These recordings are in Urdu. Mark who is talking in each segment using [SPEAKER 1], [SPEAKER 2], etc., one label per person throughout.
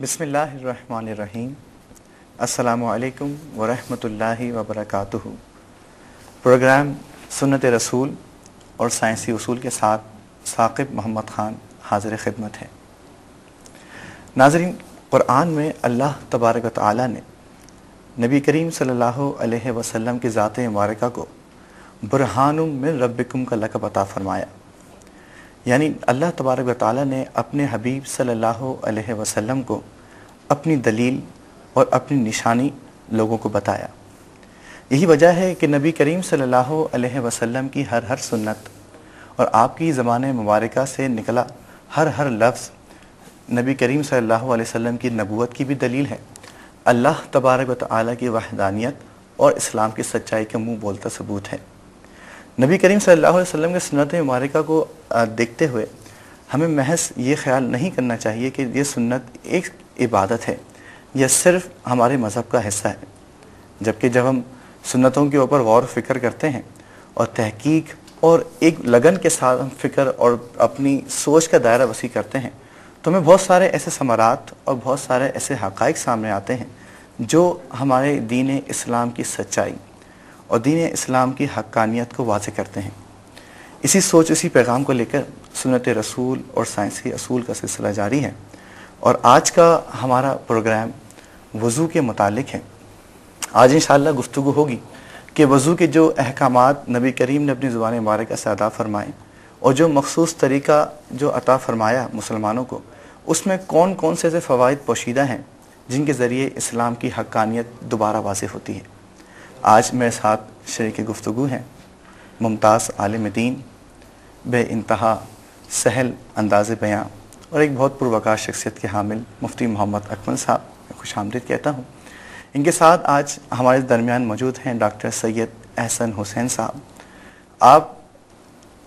[SPEAKER 1] بسم اللہ الرحمن الرحیم۔ السلام علیکم ورحمۃ اللہ وبرکاتہ۔ پروگرام سنت رسول اور سائنسی اصول کے ساتھ ثاقب محمد خان حاضر خدمت ہے۔ ناظرین، قرآن میں اللہ تبارک و تعالی نے نبی کریم صلی اللہ علیہ وسلم کی ذات مبارکہ کو برہان من ربکم کا لقب عطا فرمایا، یعنی اللہ تبارک و تعالی نے اپنے حبیب صلی اللہ علیہ وسلم کو اپنی دلیل اور اپنی نشانی لوگوں کو بتایا۔ یہی وجہ ہے کہ نبی کریم صلی اللہ علیہ وسلم کی ہر سنت اور آپ کی زبان مبارکہ سے نکلا ہر لفظ نبی کریم صلی اللہ علیہ وسلم کی نبوت کی بھی دلیل ہے، اللہ تبارک و تعالی کی وحدانیت اور اسلام کی سچائی کا منہ بولتا ثبوت ہے۔ نبی کریم صلی اللہ علیہ وسلم کے سنت مبارکہ کو دیکھتے ہوئے ہمیں محض یہ خیال نہیں کرنا چاہیے کہ یہ سنت ایک عبادت ہے یا صرف ہمارے مذہب کا حصہ ہے، جبکہ جب ہم سنتوں کے اوپر غور و فکر کرتے ہیں اور تحقیق اور ایک لگن کے ساتھ ہم فکر اور اپنی سوچ کا دائرہ وسیع کرتے ہیں تو ہمیں بہت سارے ایسے ثمرات اور بہت سارے ایسے حقائق سامنے آتے ہیں جو ہمارے دین اسلام کی سچائی اور دین اسلام کی حقانیت کو واضح کرتے ہیں۔ اسی سوچ، اسی پیغام کو لے کر سنت رسول اور سائنسی اصول کا سلسلہ جاری ہے، اور آج کا ہمارا پروگرام وضو کے متعلق ہے۔ آج انشاءاللہ گفتگو ہوگی کہ وضو کے جو احکامات نبی کریم نے اپنی زبان مبارکہ سے عطا فرمائے اور جو مخصوص طریقہ جو عطا فرمایا مسلمانوں کو، اس میں کون کون سے ایسے فوائد پوشیدہ ہیں جن کے ذریعے اسلام کی حقانیت دوبارہ واضح ہوتی ہے۔ آج میرے ساتھ شریک گفتگو ہیں ممتاز عالم دین، بے انتہا سہل انداز بیاں اور ایک بہت پروقار شخصیت کے حامل مفتی محمد اکمل صاحب، میں خوش آمدید کہتا ہوں۔ ان کے ساتھ آج ہمارے درمیان موجود ہیں ڈاکٹر سید احسن حسین صاحب۔ آپ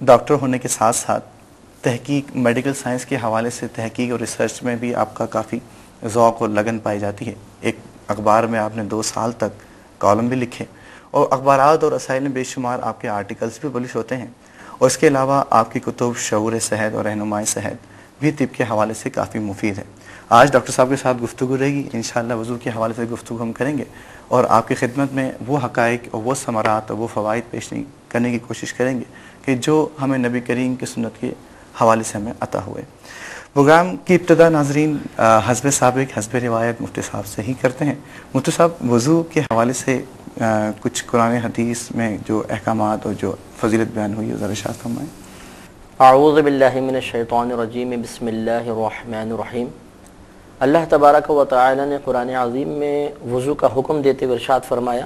[SPEAKER 1] ڈاکٹر ہونے کے ساتھ ساتھ تحقیق، میڈیکل سائنس کے حوالے سے تحقیق اور ریسرچ میں بھی آپ کا کافی ذوق اور لگن پائی جاتی ہے۔ ایک اخبار میں آپ نے 2 سال تک کالم بھی لکھے اور اخبارات اور رسائل میں بے شمار آپ کے آرٹیکلز بھی پبلش ہوتے ہیں، اور اس کے علاوہ آپ کی کتب شعور صحت اور رہنمائی صحت بھی طب کے حوالے سے کافی مفید ہے۔ آج ڈاکٹر صاحب کے ساتھ گفتگو رہے گی، انشاءاللہ وضو کے حوالے سے گفتگو ہم کریں گے اور آپ کی خدمت میں وہ حقائق اور وہ ثمرات اور وہ فوائد پیش کرنے کی کوشش کریں گے کہ جو ہمیں نبی کریم کی سنت کے حوالے سے ہمیں عطا ہوئے۔ پروگرام کی ابتدا ناظرین حسب سابق حسب روایت مفتی صاحب سے ہی کرتے ہیں۔ مفتی صاحب، وضو کے حوالے سے کچھ قرآن حدیث میں جو احکامات اور جو فضیلت بیان ہوئی ہے ذرا ارشاد فرمائیں۔
[SPEAKER 2] اعوذ باللہ من الشیطان الرجیم، بسم اللہ الرحمن الرحیم۔ اللہ تبارک و تعالی نے قرآن عظیم میں وضو کا حکم دیتے ہوئے ارشاد فرمایا،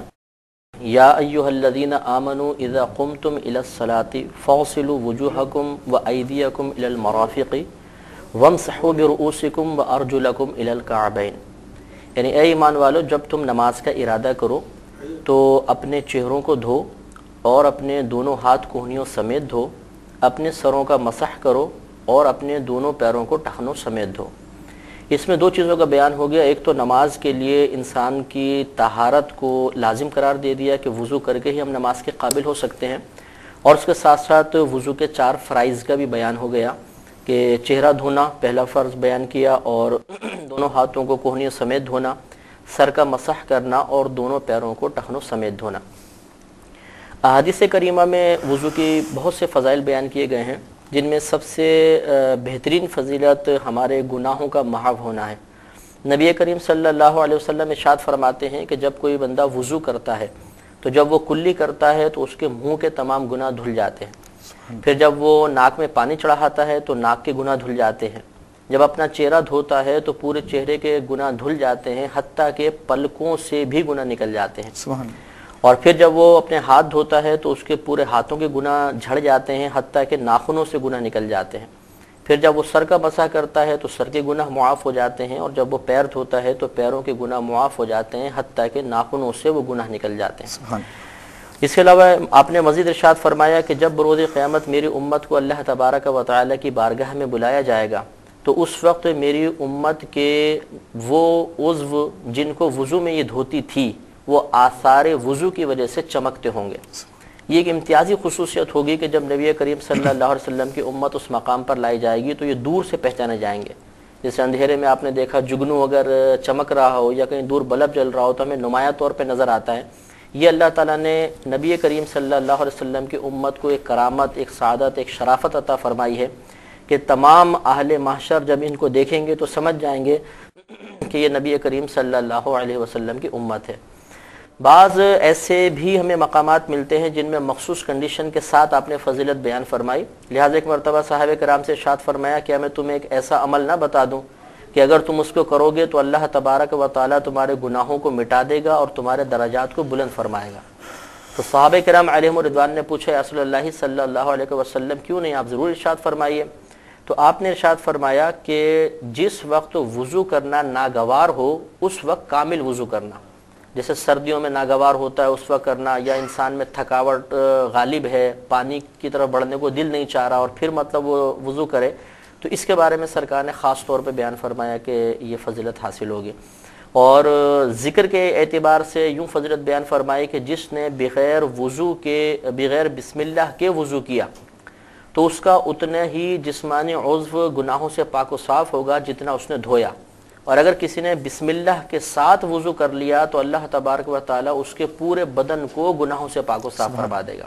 [SPEAKER 2] یا ایہا الذین آمنوا اذا قمتم الی الصلاۃ فاغسلوا وجوہکم وایدیکم الی المرافق وامسحوا برؤوسکم وارجلکم الی الکعبین۔ یعنی اے ایمان والو، جب تم نماز کا ارادہ کرو تو اپنے چہروں کو دھو اور اپنے دونوں ہاتھ کہنیوں سمیت دھو، اپنے سروں کا مسح کرو اور اپنے دونوں پیروں کو ٹخنوں سمیت دھو۔ اس میں 2 چیزوں کا بیان ہو گیا۔ ایک تو نماز کے لیے انسان کی طہارت کو لازم قرار دے دیا کہ وضو کر کے ہی ہم نماز کے قابل ہو سکتے ہیں، اور اس کے ساتھ ساتھ وضو کے 4 فرائض کا بھی بیان ہو گیا کہ چہرہ دھونا پہلا فرض بیان کیا، اور دونوں ہاتھوں کو کہنیوں سمیت دھونا، سر کا مسح کرنا اور دونوں پیروں کو ٹخنوں سمیت دھونا۔ احادیث کریمہ میں وضو کی بہت سے فضائل بیان کیے گئے ہیں، جن میں سب سے بہترین فضیلت ہمارے گناہوں کا محو ہونا ہے۔ نبی کریم صلی اللہ علیہ وسلم ارشاد فرماتے ہیں کہ جب کوئی بندہ وضو کرتا ہے تو جب وہ کلی کرتا ہے تو اس کے منہ کے تمام گناہ دھل جاتے ہیں، پھر جب وہ ناک میں پانی چڑھاتا ہے تو ناک کے گناہ دھل جاتے ہیں، جب اپنا چہرہ دھوتا ہے تو پورے چہرے کے گناہ دھل جاتے ہیں، حتیٰ کہ پلکوں سے بھی گناہ نکل جاتے ہیں،
[SPEAKER 1] سبحان۔
[SPEAKER 2] اور پھر جب وہ اپنے ہاتھ دھوتا ہے تو اس کے پورے ہاتھوں کے گناہ جھڑ جاتے ہیں، حتیٰ کہ ناخنوں سے گناہ نکل جاتے ہیں، پھر جب وہ سر کا مسح کرتا ہے تو سر کے گناہ معاف ہو جاتے ہیں، اور جب وہ پیر دھوتا ہے تو پیروں کے گناہ معاف ہو جاتے ہیں، حتیٰ کہ ناخنوں سے وہ گناہ نکل جاتے ہیں۔
[SPEAKER 1] سبحان۔
[SPEAKER 2] اس کے علاوہ آپ نے مزید ارشاد فرمایا کہ جب بروز قیامت میری امت کو اللہ تبارک و تعالی کی بارگاہ میں بلایا جائے گا تو اس وقت میری امت کے وہ عضو جن کو وضو میں یہ دھوتی تھی وہ آثار وضو کی وجہ سے چمکتے ہوں گے۔ یہ ایک امتیازی خصوصیت ہوگی کہ جب نبی کریم صلی اللہ علیہ وسلم کی امت اس مقام پر لائی جائے گی تو یہ دور سے پہچانے جائیں گے جیسے اندھیرے میں آپ نے دیکھا جگنو اگر چمک رہا ہو یا کہیں دور بلب جل رہا ہو تو ہمیں نمایاں طور پہ نظر آتا ہے. یہ اللہ تعالیٰ نے نبی کریم صلی اللہ علیہ وسلم کی امت کو ایک کرامت، ایک سعادت، ایک شرافت عطا فرمائی ہے کہ تمام اہل محشر جب ان کو دیکھیں گے تو سمجھ جائیں گے کہ یہ نبی کریم صلی اللہ علیہ وسلم کی امت ہے. بعض ایسے بھی ہمیں مقامات ملتے ہیں جن میں مخصوص کنڈیشن کے ساتھ آپ نے فضیلت بیان فرمائی. لہٰذا ایک مرتبہ صحابہ کرام سے ارشاد فرمایا کہ میں تمہیں ایک ایسا عمل نہ بتا دوں کہ اگر تم اس کو کرو گے تو اللہ تبارک و تعالیٰ تمہارے گناہوں کو مٹا دے گا اور تمہارے درجات کو بلند فرمائے گا. تو صحابہ کرام علیہم رضوان نے پوچھا یا رسول اللہ صلی اللہ علیہ وسلم کیوں نہیں، آپ ضرور ارشاد فرمائیے. تو آپ نے ارشاد فرمایا کہ جس وقت وضو کرنا ناگوار ہو اس وقت کامل وضو کرنا. جیسے سردیوں میں ناگوار ہوتا ہے اس وقت کرنا، یا انسان میں تھکاوٹ غالب ہے، پانی کی طرف بڑھنے کو دل نہیں چاہ رہا اور پھر مطلب وہ وضو کرے، تو اس کے بارے میں سرکار نے خاص طور پہ بیان فرمایا کہ یہ فضیلت حاصل ہوگی. اور ذکر کے اعتبار سے یوں فضیلت بیان فرمائی کہ جس نے بغیر وضو کے، بغیر بسم اللہ کے وضو کیا تو اس کا اتنے ہی جسمانی عضو گناہوں سے پاک و صاف ہوگا جتنا اس نے دھویا. اور اگر کسی نے بسم اللہ کے ساتھ وضو کر لیا تو اللہ تبارک و تعالیٰ اس کے پورے بدن کو گناہوں سے پاک و صاف فرما دے گا.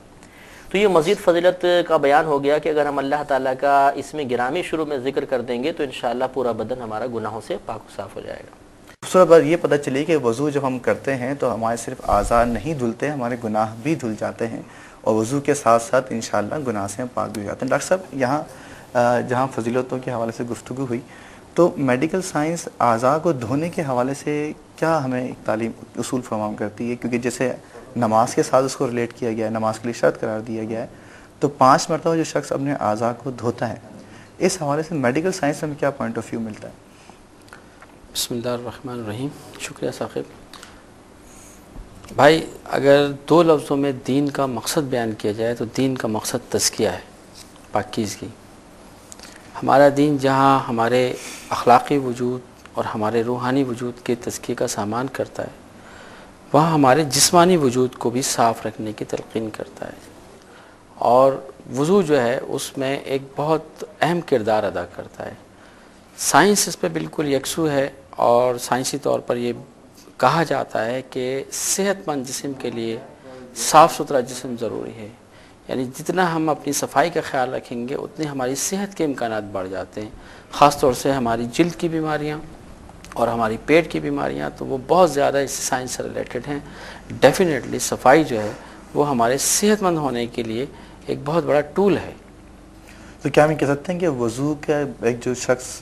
[SPEAKER 2] تو یہ مزید فضیلت کا بیان ہو گیا کہ اگر ہم اللہ تعالیٰ کا اس میں گرامی شروع میں ذکر کر دیں گے تو انشاءاللہ پورا بدن ہمارا گناہوں سے پاک و صاف ہو جائے گا.
[SPEAKER 1] دوسرا بات یہ پتہ چلی کہ وضو جب ہم کرتے ہیں تو ہمارے صرف اعضاء نہیں دھلتے، ہمارے گناہ بھی دھل جاتے ہیں اور وضو کے ساتھ ساتھ انشاءاللہ گناہ سے پاک بھی ہو جاتے ہیں. ڈاکٹر صاحب یہاں جہاں فضیلتوں کے حوالے سے گفتگو ہوئی تو میڈیکل سائنس اعضاء کو دھونے کے حوالے سے کیا ہمیں ایک تعلیم اصول فراہم کرتی ہے؟ کیونکہ جیسے نماز کے ساتھ اس کو ریلیٹ کیا گیا ہے، نماز کے لیے شرط قرار دیا گیا ہے، تو 5 مرتبہ جو شخص اپنے اعضاء کو دھوتا ہے اس حوالے سے میڈیکل سائنس میں کیا پوائنٹ آف ویو ملتا ہے؟
[SPEAKER 3] بسم اللہ الرحمن الرحیم. شکریہ ثاقب بھائی. اگر 2 لفظوں میں دین کا مقصد بیان کیا جائے تو دین کا مقصد تزکیہ ہے، پاکیزگی. ہمارا دین جہاں ہمارے اخلاقی وجود اور ہمارے روحانی وجود کے تزکیے کا سامان کرتا ہے، وہاں ہمارے جسمانی وجود کو بھی صاف رکھنے کی تلقین کرتا ہے. اور وضو جو ہے اس میں ایک بہت اہم کردار ادا کرتا ہے. سائنس اس پہ بالکل یکسو ہے اور سائنسی طور پر یہ کہا جاتا ہے کہ صحت مند جسم کے لیے صاف ستھرا جسم ضروری ہے. یعنی جتنا ہم اپنی صفائی کا خیال رکھیں گے اتنے ہماری صحت کے امکانات بڑھ جاتے ہیں. خاص طور سے ہماری جلد کی بیماریاں اور ہماری پیٹ کی بیماریاں تو وہ بہت زیادہ اس سائنس سے ریلیٹڈ ہیں. ڈیفینیٹلی صفائی جو ہے وہ ہمارے صحت مند ہونے کے لیے ایک بہت بڑا ٹول ہے.
[SPEAKER 1] تو کیا ہم کہہ سکتے ہیں کہ وضو کا ایک جو شخص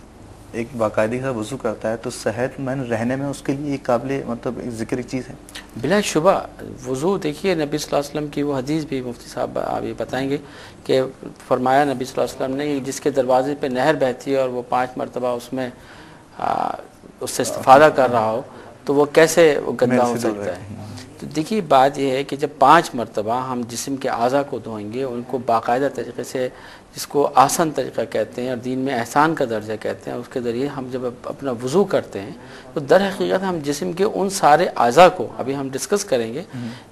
[SPEAKER 1] ایک باقاعدگی سے وضو کرتا ہے تو صحت مند رہنے میں اس کے لیے ایک قابل مطلب ذکر ایک چیز ہے؟
[SPEAKER 3] بلا شبہ وضو دیکھیے نبی صلی اللہ علیہ وسلم کی وہ حدیث بھی مفتی صاحب ابھی بتائیں گے کہ فرمایا نبی صلی اللہ علیہ وسلم نے جس کے دروازے پہ نہر بہتی ہے اور وہ 5 مرتبہ اس میں اس سے استفادہ کر رہا ہو تو وہ کیسے وہ گندا ہو سکتا ہے. تو دیکھیے بات یہ ہے کہ جب 5 مرتبہ ہم جسم کے اعضاء کو دھوئیں گے، ان کو باقاعدہ طریقے سے، جس کو آسان طریقہ کہتے ہیں اور دین میں احسان کا درجہ کہتے ہیں، اس کے ذریعے ہم جب اپنا وضو کرتے ہیں تو در حقیقت ہم جسم کے ان سارے اعضاء کو ابھی ہم ڈسکس کریں گے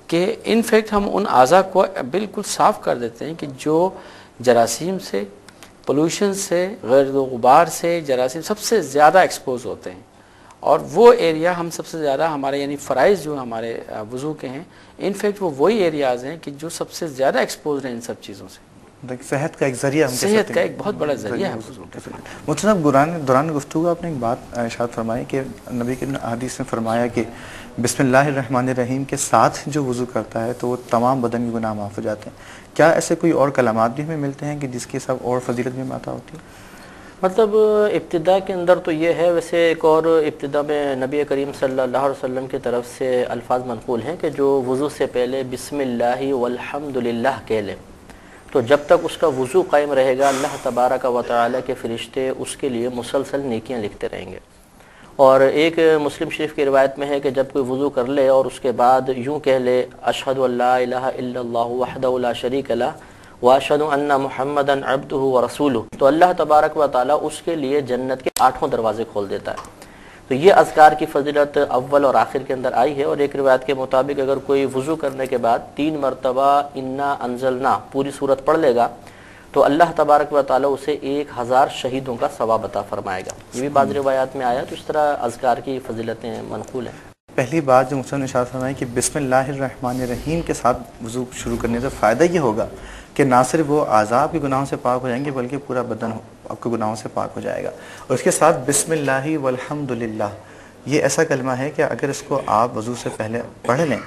[SPEAKER 3] کہ انفیکٹ ہم ان اعضاء کو بالکل صاف کر دیتے ہیں کہ جو جراثیم سے، پولوشن سے، گرد و غبار سے جراثیم سب سے زیادہ ایکسپوز ہوتے ہیں. اور وہ ایریا ہم سب سے زیادہ ہمارے یعنی فرائض جو ہمارے وضو کے ہیں انفیکٹ وہ وہی ایریاز ہیں کہ جو سب سے زیادہ ایکسپوز ہیں ان سب چیزوں سے.
[SPEAKER 1] صحت کا ایک ذریعہ،
[SPEAKER 3] صحت کا ایک بہت بڑا ذریعہ ہے وضو.
[SPEAKER 1] مطلب دوران گفتگو آپ نے ایک بات ارشاد فرمائی کہ نبی کے حدیث میں فرمایا کہ بسم اللہ الرحمن الرحیم کے ساتھ جو وضو کرتا ہے تو وہ تمام بدن کے گناہ معاف ہو جاتے ہیں. کیا ایسے کوئی اور کلمات بھی ہمیں ملتے ہیں کہ جس کے ساتھ اور فضیلت بھی عطا ہوتی ہے؟
[SPEAKER 2] مطلب ابتدا کے اندر تو یہ ہے، ویسے ایک اور ابتدا میں نبی کریم صلی اللہ علیہ وسلم کی طرف سے الفاظ منقول ہیں کہ جو وضو سے پہلے بسم اللہ والحمد للہ کہہ لے تو جب تک اس کا وضو قائم رہے گا اللہ تبارک و تعالیٰ کے فرشتے اس کے لیے مسلسل نیکیاں لکھتے رہیں گے. اور ایک مسلم شریف کی روایت میں ہے کہ جب کوئی وضو کر لے اور اس کے بعد یوں کہہ لے اشہد ان لا الہ الا اللہ وحدہ لا شریک لہ واشہد ان محمدا عبدہ ورسولہ تو اللہ تبارک و تعالیٰ اس کے لیے جنت کے 8 دروازے کھول دیتا ہے. تو یہ اذکار کی فضیلت اول اور آخر کے اندر آئی ہے. اور ایک روایت کے مطابق اگر کوئی وضو کرنے کے بعد 3 مرتبہ انا انزلنا پوری صورت پڑھ لے گا تو اللہ تبارک و تعالیٰ اسے 1000 شہیدوں کا ثواب عطا فرمائے گا. یہ بھی بعض روایات میں آیا. تو اس طرح اذکار کی فضیلتیں منقول ہیں.
[SPEAKER 1] پہلی بات جو مصنف نے ارشاد فرمائی کہ بسم اللہ الرحمن الرحیم کے ساتھ وضو شروع کرنے سے فائدہ یہ ہوگا کہ نہ صرف وہ اعضاء کے گناہوں سے پاک ہو جائیں گے بلکہ پورا بدن آپ کے گناہوں سے پاک ہو جائے گا. اور اس کے ساتھ بسم اللہ والحمد للہ یہ ایسا کلمہ ہے کہ اگر اس کو آپ وضو سے پہلے پڑھ لیں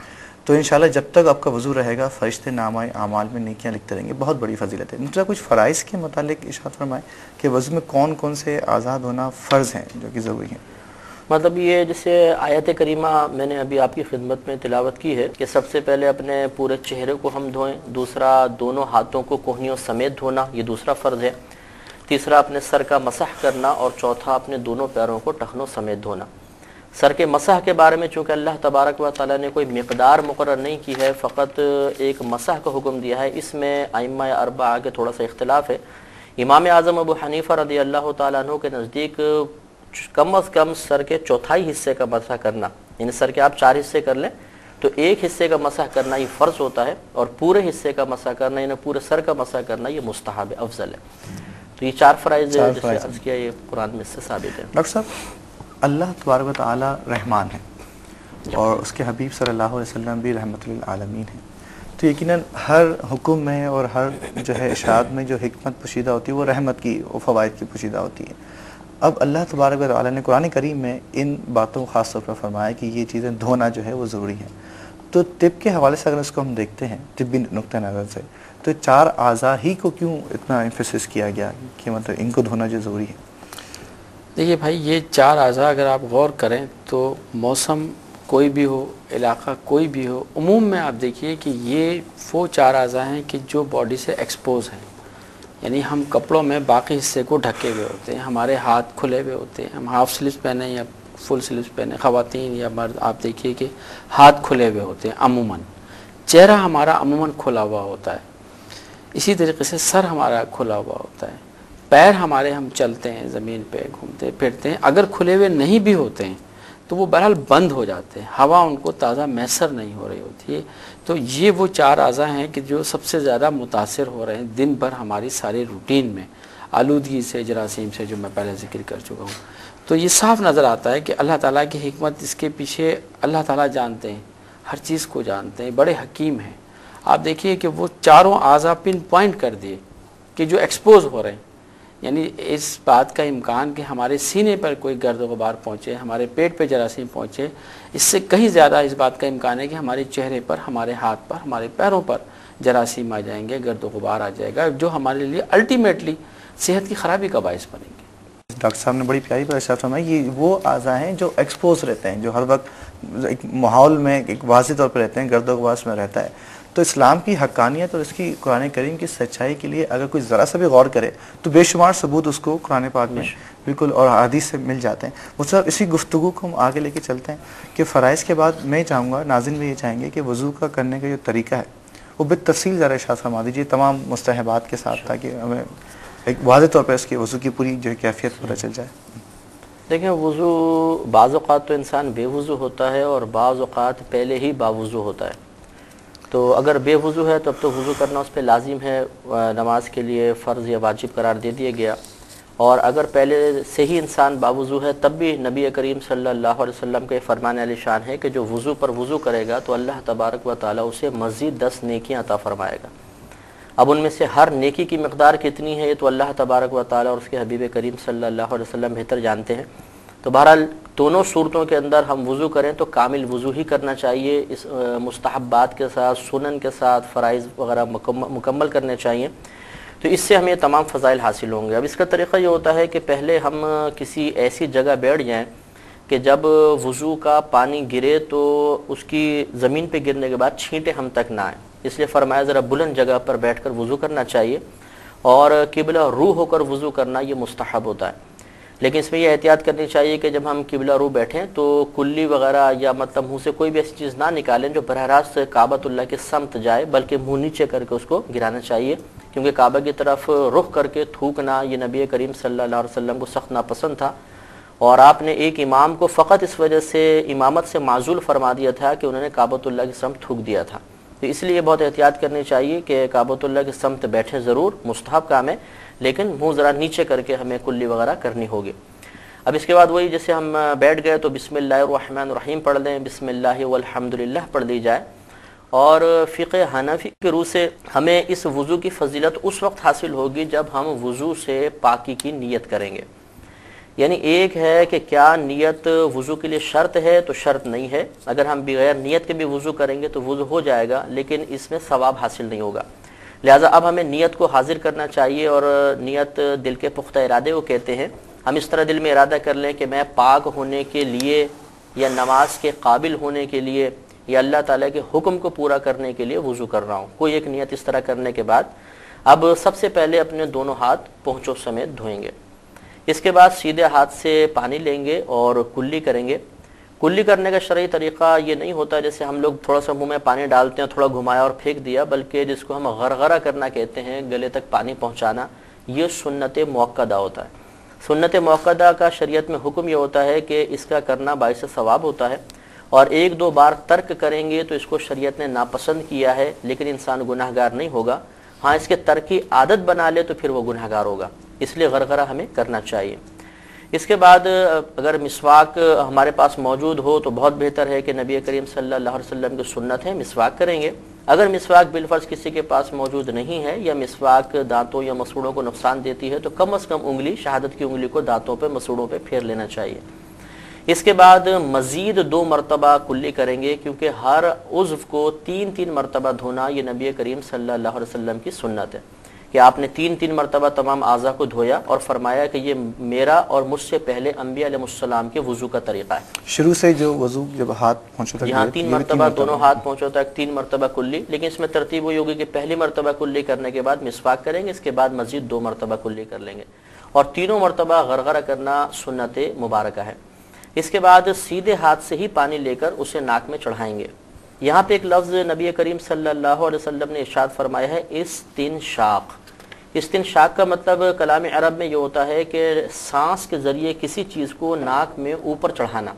[SPEAKER 1] تو انشاءاللہ جب تک آپ کا وضو رہے گا فرشتے نامہ اعمال میں نیکیاں لکھتے رہیں گے. بہت بڑی فضیلت ہے. دوسرا کچھ فرائض کے متعلق ارشاد فرمائیں کہ وضو میں کون کون سے اعضاء دھونا فرض ہیں جو کہ ضروری ہیں.
[SPEAKER 2] مطلب یہ جیسے آیت کریمہ میں نے ابھی آپ کی خدمت میں تلاوت کی ہے کہ سب سے پہلے اپنے پورے چہرے کو ہم دھوئیں. دوسرا دونوں ہاتھوں کو کوہنیوں سمیت دھونا، یہ دوسرا فرض ہے. تیسرا اپنے سر کا مسح کرنا، اور چوتھا اپنے دونوں پیروں کو ٹخنوں سمیت دھونا. سر کے مسح کے بارے میں چونکہ اللہ تبارک و تعالیٰ نے کوئی مقدار مقرر نہیں کی ہے، فقط ایک مسح کا حکم دیا ہے. اس میں ائمہ اربعہ کے تھوڑا سا اختلاف ہے. امام اعظم ابو حنیفہ رضی اللہ تعالیٰ عنہ کے نزدیک کم از کم سر کے چوتھائی حصے کا مسح کرنا، یعنی سر کے آپ 4 حصے کر لیں تو ایک حصے کا مسح کرنا یہ فرض ہوتا ہے، اور پورے حصے کا مسح کرنا یعنی پورے سر کا مسح کرنا یہ مستحب افضل ہے. تو یہ 4 فرائض جیسے عرض کیا یہ قرآن میں سے ثابت ہے.
[SPEAKER 1] ڈاکٹر صاحب اللہ تبارک و تعالی رحمان ہے اور اس کے حبیب صلی اللہ علیہ وسلم بھی رحمت للعالمین ہیں. تو یقیناً ہر حکم میں اور ہر جو ہے ارشاد میں جو حکمت پوشیدہ ہوتی ہے وہ رحمت کی و فوائد کی پوشیدہ ہوتی ہے. اب اللہ تبارک و تعالی نے قرآن کریم میں ان باتوں کو خاص طور پر فرمایا کہ یہ چیزیں دھونا جو ہے وہ ضروری ہے. تو طب کے حوالے سے اگر اس کو ہم دیکھتے ہیں طبی نقطہ نظر سے تو 4 اعضاء ہی کو کیوں اتنا ایمفیسس کیا گیا کہ مطلب ان کو دھونا جو ضروری ہے؟
[SPEAKER 3] دیکھیے بھائی یہ 4 اعضاء اگر آپ غور کریں تو موسم کوئی بھی ہو، علاقہ کوئی بھی ہو، عموم میں آپ دیکھیے کہ یہ وہ 4 اعضاء ہیں کہ جو باڈی سے ایکسپوز ہیں. یعنی ہم کپڑوں میں باقی حصے کو ڈھکے ہوئے ہوتے ہیں، ہمارے ہاتھ کھلے ہوئے ہوتے ہیں، ہم ہاف سلیوز پہنے یا فل سلیوز پہنے، خواتین یا مرد آپ دیکھیے کہ ہاتھ کھلے ہوئے ہوتے ہیں عموماً. چہرہ ہمارا عموماً کھلا ہوا ہوتا ہے. اسی طریقے سے سر ہمارا کھلا ہوا ہوتا ہے. پیر ہمارے ہم چلتے ہیں زمین پہ گھومتے پھرتے ہیں، اگر کھلے ہوئے نہیں بھی ہوتے ہیں تو وہ بہرحال بند ہو جاتے ہیں، ہوا ان کو تازہ میسر نہیں ہو رہی ہوتی ہے. تو یہ وہ 4 اعضاء ہیں کہ جو سب سے زیادہ متاثر ہو رہے ہیں دن بھر ہماری ساری روٹین میں آلودگی سے، جراثیم سے، جو میں پہلے ذکر کر چکا ہوں. تو یہ صاف نظر آتا ہے کہ اللہ تعالیٰ کی حکمت اس کے پیچھے اللہ تعالیٰ جانتے ہیں، ہر چیز کو جانتے ہیں، بڑے حکیم ہیں. آپ دیکھیے کہ وہ 4 اعضاء پن پوائنٹ کر دیے کہ جو ایکسپوز ہو رہے ہیں. یعنی اس بات کا امکان کہ ہمارے سینے پر کوئی گرد و غبار پہنچے، ہمارے پیٹ پہ جراثیم پہنچے، اس سے کہیں زیادہ اس بات کا امکان ہے کہ ہمارے چہرے پر، ہمارے ہاتھ پر، ہمارے پیروں پر جراثیم آ جائیں گے، گرد و غبار آ جائے گا، جو ہمارے لیے الٹیمیٹلی صحت کی خرابی کا باعث بنیں گے.
[SPEAKER 1] ڈاکٹر صاحب نے بڑی پیاری بات ارشاد فرمائی. یہ وہ اعضاء ہیں جو ایکسپوز رہتے ہیں، جو ہر وقت ایک ماحول میں ایک واضح طور پر رہتے ہیں، گرد و غبار میں رہتا ہے. تو اسلام کی حقانیت اور اس کی قرآن کریم کی سچائی کے لیے اگر کوئی ذرا سا بھی غور کرے تو بے شمار ثبوت اس کو قرآن پاک میں بالکل اور حدیث سے مل جاتے ہیں. مطلب اسی گفتگو کو ہم آگے لے کے چلتے ہیں کہ فرائض کے بعد میں چاہوں گا، ناظرین بھی یہ چاہیں گے کہ وضو کا کرنے کا جو طریقہ ہے وہ بالتفصیل ذرا ارشاد فرما دیجیے تمام مستحبات کے ساتھ، تاکہ ہمیں ایک واضح طور پر اس کے وضو کی پوری جو کیفیت پتہ چل جائے.
[SPEAKER 2] دیکھیں وضو بعض اوقات تو انسان بے وضو ہوتا ہے اور بعض اوقات پہلے ہی باوضو ہوتا ہے. تو اگر بے وضو ہے تو اب تو وضو کرنا اس پہ لازم ہے، نماز کے لیے فرض یا واجب قرار دے دیا گیا. اور اگر پہلے سے ہی انسان باوضو ہے تب بھی نبی کریم صلی اللہ علیہ وسلم کے فرمان علی شان ہے کہ جو وضو پر وضو کرے گا تو اللہ تبارک و تعالیٰ اسے مزید 10 نیکیاں عطا فرمائے گا. اب ان میں سے ہر نیکی کی مقدار کتنی ہے یہ تو اللہ تبارک و تعالیٰ اور اس کے حبیب کریم صلی اللہ علیہ وسلم بہتر جانتے ہیں. تو بہرحال دونوں صورتوں کے اندر ہم وضو کریں تو کامل وضو ہی کرنا چاہیے، اس مستحبات کے ساتھ، سنن کے ساتھ، فرائض وغیرہ مکمل کرنے چاہیے. تو اس سے ہمیں تمام فضائل حاصل ہوں گے. اب اس کا طریقہ یہ ہوتا ہے کہ پہلے ہم کسی ایسی جگہ بیٹھ جائیں کہ جب وضو کا پانی گرے تو اس کی زمین پہ گرنے کے بعد چھینٹیں ہم تک نہ آئیں. اس لیے فرمایا ذرا بلند جگہ پر بیٹھ کر وضو کرنا چاہیے، اور قبلہ رو ہو کر وضو کرنا یہ مستحب ہوتا ہے. لیکن اس میں یہ احتیاط کرنی چاہیے کہ جب ہم قبلہ رو بیٹھیں تو کلی وغیرہ یا مطلب منہ سے کوئی بھی ایسی چیز نہ نکالیں جو براہ راست کعبۃ اللہ کے سمت جائے، بلکہ منہ نیچے کر کے اس کو گرانا چاہیے، کیونکہ کعبہ کی طرف رخ کر کے تھوکنا یہ نبی کریم صلی اللہ علیہ وسلم کو سخت ناپسند تھا. اور آپ نے ایک امام کو فقط اس وجہ سے امامت سے معزول فرما دیا تھا کہ انہوں نے کعبۃ اللہ کی سمت تھوک دیا تھا. تو اس لیے بہت احتیاط کرنی چاہیے کہ کعبۃ اللہ کی سمت بیٹھیں ضرور، مستحب کام ہے، لیکن منہ ذرا نیچے کر کے ہمیں کلی وغیرہ کرنی ہوگی۔ اب اس کے بعد وہی جیسے ہم بیٹھ گئے تو بسم اللہ الرحمن الرحیم پڑھ لیں، بسم اللہ والحمدللہ پڑھ لی جائے۔ اور فقہ حنفی کے روح سے ہمیں اس وضو کی فضیلت اس وقت حاصل ہوگی جب ہم وضو سے پاکی کی نیت کریں گے۔ یعنی ایک ہے کہ کیا نیت وضو کے لیے شرط ہے، تو شرط نہیں ہے، اگر ہم بغیر نیت کے بھی وضو کریں گے تو وضو ہو جائے گا، لیکن اس میں ثواب حاصل نہیں ہوگا۔ لہٰذا اب ہمیں نیت کو حاضر کرنا چاہیے، اور نیت دل کے پختہ ارادے کو کہتے ہیں۔ ہم اس طرح دل میں ارادہ کر لیں کہ میں پاک ہونے کے لیے یا نماز کے قابل ہونے کے لیے یا اللہ تعالیٰ کے حکم کو پورا کرنے کے لیے وضو کر رہا ہوں۔ کوئی ایک نیت اس طرح کرنے کے بعد اب سب سے پہلے اپنے دونوں ہاتھ پونچھوں سمیت دھوئیں گے۔ اس کے بعد سیدھے ہاتھ سے پانی لیں گے اور کلی کریں گے۔ کلی کرنے کا شرعی طریقہ یہ نہیں ہوتا جیسے ہم لوگ تھوڑا سا منہ میں پانی ڈالتے ہیں، تھوڑا گھمایا اور پھینک دیا، بلکہ جس کو ہم غرغرہ کرنا کہتے ہیں، گلے تک پانی پہنچانا، یہ سنت موقدہ ہوتا ہے۔ سنت موقدہ کا شریعت میں حکم یہ ہوتا ہے کہ اس کا کرنا باعث ثواب ہوتا ہے، اور ایک دو بار ترک کریں گے تو اس کو شریعت نے ناپسند کیا ہے، لیکن انسان گناہ گار نہیں ہوگا۔ ہاں اس کے ترک کی عادت بنا لے تو پھر وہ گناہ گار ہوگا، اس لیے غرغرہ ہمیں کرنا چاہیے۔ اس کے بعد اگر مسواک ہمارے پاس موجود ہو تو بہت بہتر ہے کہ نبی کریم صلی اللہ علیہ وسلم کی سنت ہے مسواک کریں گے۔ اگر مسواک بالفرض کسی کے پاس موجود نہیں ہے یا مسواک دانتوں یا مسوڑوں کو نقصان دیتی ہے تو کم از کم انگلی، شہادت کی انگلی کو دانتوں پہ مسوڑوں پہ پھیر لینا چاہیے۔ اس کے بعد مزید 2 مرتبہ کلی کریں گے، کیونکہ ہر عضو کو 3 مرتبہ دھونا یہ نبی کریم صلی اللہ علیہ وسلم کی سنت ہے کہ آپ نے 3 مرتبہ تمام اعضاء کو دھویا اور فرمایا کہ یہ میرا اور مجھ سے پہلے انبیاء علیہ السلام کے وضو کا طریقہ ہے۔
[SPEAKER 1] شروع سے جو وضو جب ہاتھ پہنچو تک
[SPEAKER 2] یہاں 3 مرتبہ دونوں ہاتھ پہنچو تک 3 مرتبہ کلی، لیکن اس میں ترتیب وہی ہوگی کہ پہلی مرتبہ کلی کرنے کے بعد مسواک کریں گے، اس کے بعد مزید 2 مرتبہ کلی کر لیں گے، اور 3 مرتبہ غرغرہ کرنا سنت مبارکہ ہے۔ اس کے بعد سیدھے ہاتھ سے ہی پانی لے کر اسے ناک میں چڑھائیں گے۔ یہاں پہ ایک لفظ نبی کریم صلی اللہ علیہ وسلم نے ارشاد فرمایا ہے استنشاق۔ استنشاق کا مطلب کلام عرب میں یہ ہوتا ہے کہ سانس کے ذریعے کسی چیز کو ناک میں اوپر چڑھانا۔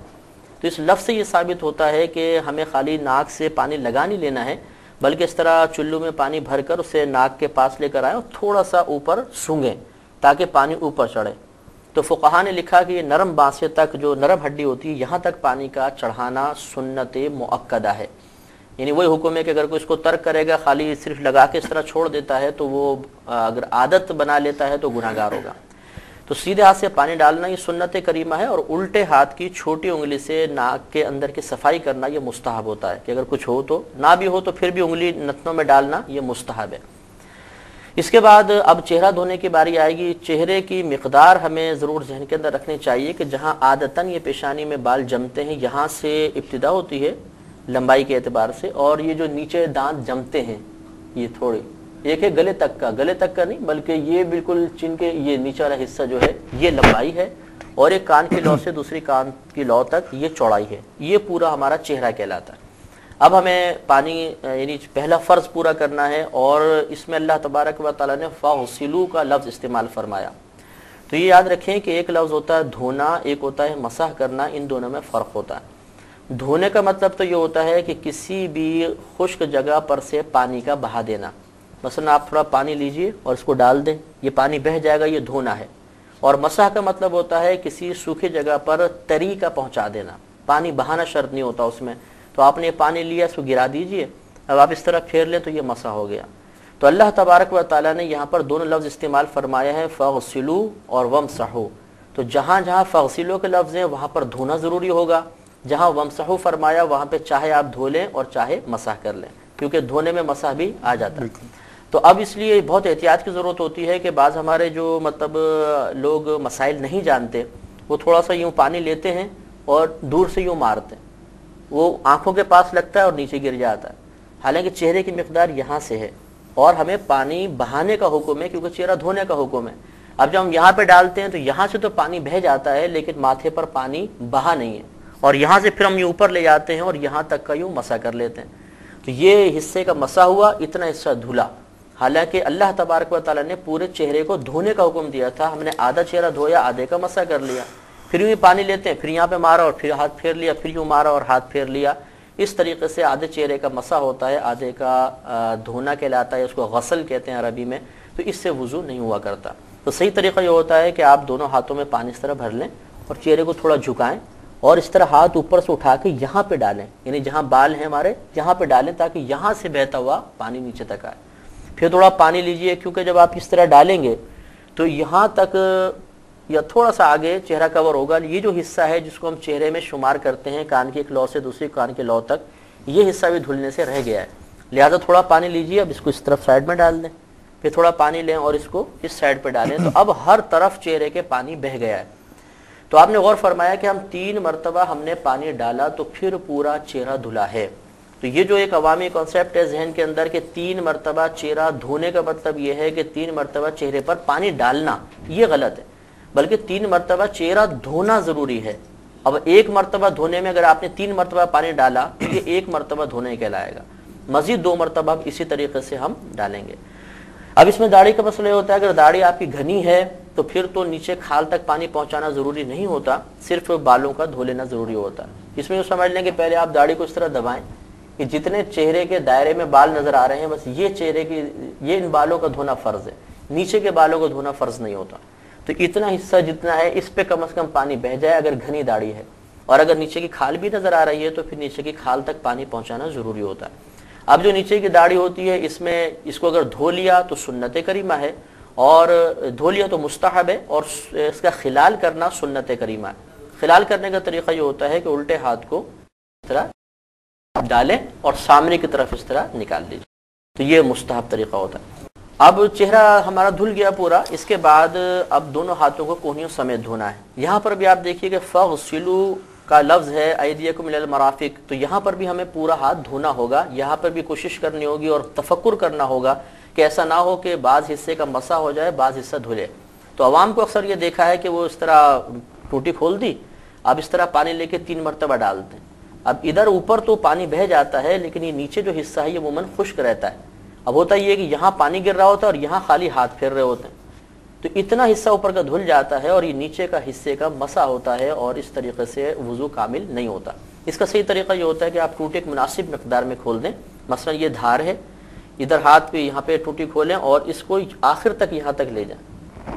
[SPEAKER 2] تو اس لفظ سے یہ ثابت ہوتا ہے کہ ہمیں خالی ناک سے پانی لگا نہیں لینا ہے، بلکہ اس طرح چلو میں پانی بھر کر اسے ناک کے پاس لے کر آئیں اور تھوڑا سا اوپر سونگیں تاکہ پانی اوپر چڑھے۔ تو فقہا نے لکھا کہ یہ نرم بانسے تک، جو نرم ہڈی ہوتی ہے، یہاں تک پانی کا چڑھانا سنت مؤکدہ ہے۔ یعنی وہی حکم ہے کہ اگر کوئی اس کو ترک کرے گا، خالی صرف لگا کے اس طرح چھوڑ دیتا ہے، تو وہ اگر عادت بنا لیتا ہے تو گناہ گار ہوگا۔ تو سیدھے ہاتھ سے پانی ڈالنا یہ سنت کریمہ ہے، اور الٹے ہاتھ کی چھوٹی انگلی سے ناک کے اندر کی صفائی کرنا یہ مستحب ہوتا ہے کہ اگر کچھ ہو تو، نہ بھی ہو تو پھر بھی انگلی نتنوں میں ڈالنا یہ مستحب ہے۔ اس کے بعد اب چہرہ دھونے کی باری آئے گی۔ چہرے کی مقدار ہمیں ضرور ذہن کے اندر رکھنی چاہیے کہ جہاں عادتاً یہ پیشانی میں بال جمتے ہیں یہاں سے ابتدا ہوتی ہے لمبائی کے اعتبار سے، اور یہ جو نیچے دانت جمتے ہیں یہ تھوڑے، ایک ہے گلے تک کا نہیں، بلکہ یہ بالکل چن کے یہ نیچے والا حصہ جو ہے یہ لمبائی ہے، اور ایک کان کی لو سے دوسری کان کی لو تک یہ چوڑائی ہے، یہ پورا ہمارا چہرہ کہلاتا ہے۔ اب ہمیں پانی یعنی پہلا فرض پورا کرنا ہے، اور اس میں اللہ تبارک و تعالیٰ نے فاغسلوا کا لفظ استعمال فرمایا۔ تو یہ یاد رکھیں کہ ایک لفظ ہوتا ہے دھونا، ایک ہوتا ہے مسح کرنا، ان دونوں میں فرق ہوتا ہے۔ دھونے کا مطلب تو یہ ہوتا ہے کہ کسی بھی خشک جگہ پر سے پانی کا بہا دینا۔ مثلا آپ تھوڑا پانی لیجئے اور اس کو ڈال دیں، یہ پانی بہہ جائے گا، یہ دھونا ہے۔ اور مسح کا مطلب ہوتا ہے کسی سوکھی جگہ پر تری کا پہنچا دینا، پانی بہانا شرط نہیں ہوتا اس میں۔ تو آپ نے پانی لیا، اس کو گرا دیجئے، اب آپ اس طرح پھیر لیں تو یہ مسح ہو گیا۔ تو اللہ تبارک و تعالیٰ نے یہاں پر دونوں لفظ استعمال فرمایا ہے، فاغسلوا اور وامسحوا۔ تو جہاں جہاں فاغسلوا کے لفظ ہیں وہاں پر دھونا ضروری ہوگا، جہاں وامسحوا فرمایا وہاں پہ چاہے آپ دھو لیں اور چاہے مسح کر لیں، کیونکہ دھونے میں مسح بھی آ جاتا ہے۔ تو اب اس لیے بہت احتیاط کی ضرورت ہوتی ہے کہ بعض ہمارے جو مطلب لوگ مسائل نہیں جانتے، وہ تھوڑا سا یوں پانی لیتے ہیں اور دور سے یوں مارتے ہیں، وہ آنکھوں کے پاس لگتا ہے اور نیچے گر جاتا ہے، حالانکہ چہرے کی مقدار یہاں سے ہے، اور ہمیں پانی بہانے کا حکم ہے کیونکہ چہرہ دھونے کا حکم ہے۔ اب جب ہم یہاں پہ ڈالتے ہیں تو یہاں سے تو پانی بہہ جاتا ہے، لیکن ماتھے پر پانی بہا نہیں ہے، اور یہاں سے پھر ہم یوں اوپر لے جاتے ہیں اور یہاں تک کا یوں مسح کر لیتے ہیں۔ تو یہ حصے کا مسح ہوا، اتنا حصہ دھلا، حالانکہ اللہ تبارک و تعالیٰ نے پورے چہرے کو دھونے کا حکم دیا تھا، ہم نے آدھا چہرہ دھویا، آدھے کا مسح کر لیا، پھر یوں پانی لیتے ہیں، پھر یہاں پہ مارا اور پھر ہاتھ پھیر لیا، پھر یوں مارا اور ہاتھ پھیر لیا۔ اس طریقے سے آدھے چہرے کا مسح ہوتا ہے، آدھے کا دھونا کہلاتا ہے، اس کو غسل کہتے ہیں عربی میں، تو اس سے وضو نہیں ہوا کرتا۔ تو صحیح طریقہ یہ ہوتا ہے کہ آپ دونوں ہاتھوں میں پانی اس طرح بھر لیں اور چہرے کو تھوڑا جھکائیں اور اس طرح ہاتھ اوپر سے اٹھا کے یہاں پہ ڈالیں، یعنی جہاں بال ہیں ہمارے یہاں پہ ڈالیں تاکہ یہاں سے بہتا ہوا پانی نیچے تک آئے۔ پھر تھوڑا پانی لیجئے، کیونکہ جب آپ اس طرح ڈالیں گے تو یہاں تک یا تھوڑا سا آگے چہرہ کور ہوگا۔ یہ جو حصہ ہے جس کو ہم چہرے میں شمار کرتے ہیں کان کی ایک لو سے دوسری کان کے لو تک، یہ حصہ بھی دھلنے سے رہ گیا ہے، لہذا تھوڑا پانی لیجئے، اب اس کو اس طرف سائڈ میں ڈال دیں، پھر تھوڑا پانی لیں اور اس کو اس سائڈ پہ ڈالیں، تو اب ہر طرف چہرے کے پانی بہہ گیا ہے۔ تو آپ نے غور فرمایا کہ ہم 3 مرتبہ ہم نے پانی ڈالا تو پھر پورا چہرہ دھلا ہے۔ تو یہ جو ایک عوامی کانسیپٹ ہے ذہن کے اندر کہ 3 مرتبہ چہرہ دھونے کا مطلب یہ ہے کہ 3 مرتبہ چہرے پر پانی ڈالنا، یہ غلط ہے، بلکہ 3 مرتبہ چہرہ دھونا ضروری ہے۔ اب 1 مرتبہ دھونے میں اگر آپ نے 3 مرتبہ پانی ڈالا تو یہ 1 مرتبہ دھونے کہلائے گا، مزید 2 مرتبہ اسی طریقے سے ہم ڈالیں گے۔ اب اس میں داڑھی کا مسئلہ یہ ہوتا ہے اگر داڑھی آپ کی گھنی ہے تو پھر تو نیچے کھال تک پانی پہنچانا ضروری نہیں ہوتا، صرف بالوں کا دھو لینا ضروری ہوتا ہے۔ اس میں یہ سمجھ لیں کہ پہلے آپ داڑھی کو اس طرح دبائیں کہ جتنے چہرے کے دائرے میں بال نظر آ رہے ہیں بس یہ چہرے کی ان بالوں کا دھونا فرض ہے، نیچے کے بالوں کو دھونا فرض نہیں ہوتا۔ تو اتنا حصہ جتنا ہے اس پہ کم از کم پانی بہہ جائے اگر گھنی داڑھی ہے، اور اگر نیچے کی کھال بھی نظر آ رہی ہے تو پھر نیچے کی کھال تک پانی پہنچانا ضروری ہوتا ہے۔ اب جو نیچے کی داڑھی ہوتی ہے اس میں اس کو اگر دھو لیا تو سنت کریمہ ہے، اور دھو لیا تو مستحب ہے، اور اس کا خلال کرنا سنت کریمہ ہے۔ خلال کرنے کا طریقہ یہ ہوتا ہے کہ الٹے ہاتھ کو اس طرح ڈالیں اور سامنے کی طرف اس طرح نکال لیجیے، تو یہ مستحب طریقہ ہوتا ہے۔ اب چہرہ ہمارا دھل گیا پورا، اس کے بعد اب دونوں ہاتھوں کو کوہنیوں سمیت دھونا ہے۔ یہاں پر بھی آپ دیکھیے کہ فغسلوا کا لفظ ہے ایدیکم الی المرافق، تو یہاں پر بھی ہمیں پورا ہاتھ دھونا ہوگا، یہاں پر بھی کوشش کرنی ہوگی اور تفکر کرنا ہوگا کہ ایسا نہ ہو کہ بعض حصے کا مسح ہو جائے بعض حصہ دھلے۔ تو عوام کو اکثر یہ دیکھا ہے کہ وہ اس طرح ٹوٹی کھول دی، اب اس طرح پانی لے کے 3 مرتبہ ڈالتے ہیں، اب ادھر اوپر تو پانی بہہ جاتا ہے لیکن یہ نیچے جو حصہ ہے یہ عموماً خشک رہتا ہے۔ اب ہوتا یہ کہ یہاں پانی گر رہا ہوتا ہے اور یہاں خالی ہاتھ پھیر رہے ہوتے ہیں، تو اتنا حصہ اوپر کا دھل جاتا ہے اور یہ نیچے کا حصے کا مسح ہوتا ہے، اور اس طریقے سے وضو کامل نہیں ہوتا۔ اس کا صحیح طریقہ یہ ہوتا ہے کہ آپ ٹوٹی ایک مناسب مقدار میں کھول دیں، مثلا یہ دھار ہے، ادھر ہاتھ پہ یہاں پہ ٹوٹی کھولیں اور اس کو آخر تک یہاں تک لے جائیں،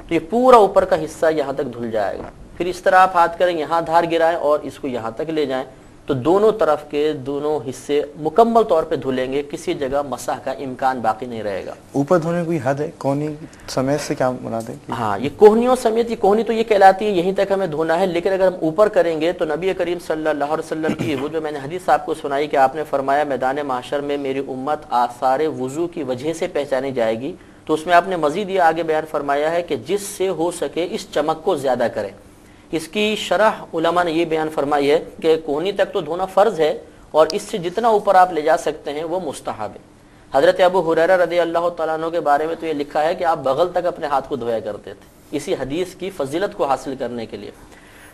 [SPEAKER 2] تو یہ پورا اوپر کا حصہ یہاں تک دھل جائے گا۔ پھر اس طرح آپ ہاتھ کریں، یہاں دھار گرائیں اور اس کو یہاں تک لے جائیں، تو دونوں طرف کے دونوں حصے مکمل طور پہ دھلیں گے، کسی جگہ مسح کا امکان باقی نہیں رہے گا۔
[SPEAKER 1] اوپر دھونے کی کوئی حد ہے؟ کونی سمیت سے کیا مراد ہے؟
[SPEAKER 2] ہاں، یہ کوہنیوں سمیت، یہ کوہنی تو یہ کہلاتی ہے یہیں تک ہمیں دھونا ہے، لیکن اگر ہم اوپر کریں گے تو نبی کریم صلی اللہ علیہ وسلم کی وہ جو میں نے حدیث آپ کو سنائی کہ آپ نے فرمایا میدان محشر میں میری امت آثار وضو کی وجہ سے پہچانی جائے گی، تو اس میں آپ نے مزید یہ آگے بیان فرمایا ہے کہ جس سے ہو سکے اس چمک کو زیادہ کریں۔ اس کی شرح علماء نے یہ بیان فرمائی ہے کہ کوہنی تک تو دھونا فرض ہے، اور اس سے جتنا اوپر آپ لے جا سکتے ہیں وہ مستحب ہے۔ حضرت ابو ہریرہ رضی اللہ تعالیٰ عنہ کے بارے میں تو یہ لکھا ہے کہ آپ بغل تک اپنے ہاتھ کو دھویا کرتے تھے اسی حدیث کی فضیلت کو حاصل کرنے کے لیے،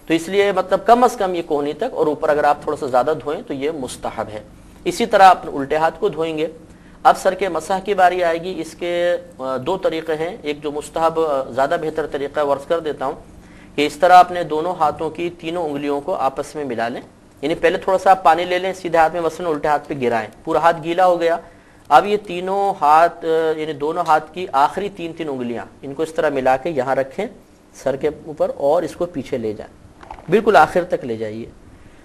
[SPEAKER 2] تو اس لیے مطلب کم از کم یہ کوہنی تک، اور اوپر اگر آپ تھوڑا سا زیادہ دھوئیں تو یہ مستحب ہے۔ اسی طرح آپ الٹے ہاتھ کو دھوئیں گے۔ اب سر کے مسح کی باری آئے گی، اس کے 2 طریقے ہیں، ایک جو مستحب زیادہ بہتر طریقہ ہے عرض کر دیتا ہوں کہ اس طرح اپنے دونوں ہاتھوں کی تینوں انگلیوں کو آپس میں ملا لیں، یعنی پہلے تھوڑا سا آپ پانی لے لیں سیدھے ہاتھ میں، مثلا الٹے ہاتھ پہ گرائیں، پورا ہاتھ گیلا ہو گیا، اب یہ تینوں ہاتھ یعنی دونوں ہاتھ کی آخری 3 انگلیاں ان کو اس طرح ملا کے یہاں رکھیں سر کے اوپر، اور اس کو پیچھے لے جائیں، بالکل آخر تک لے جائیے۔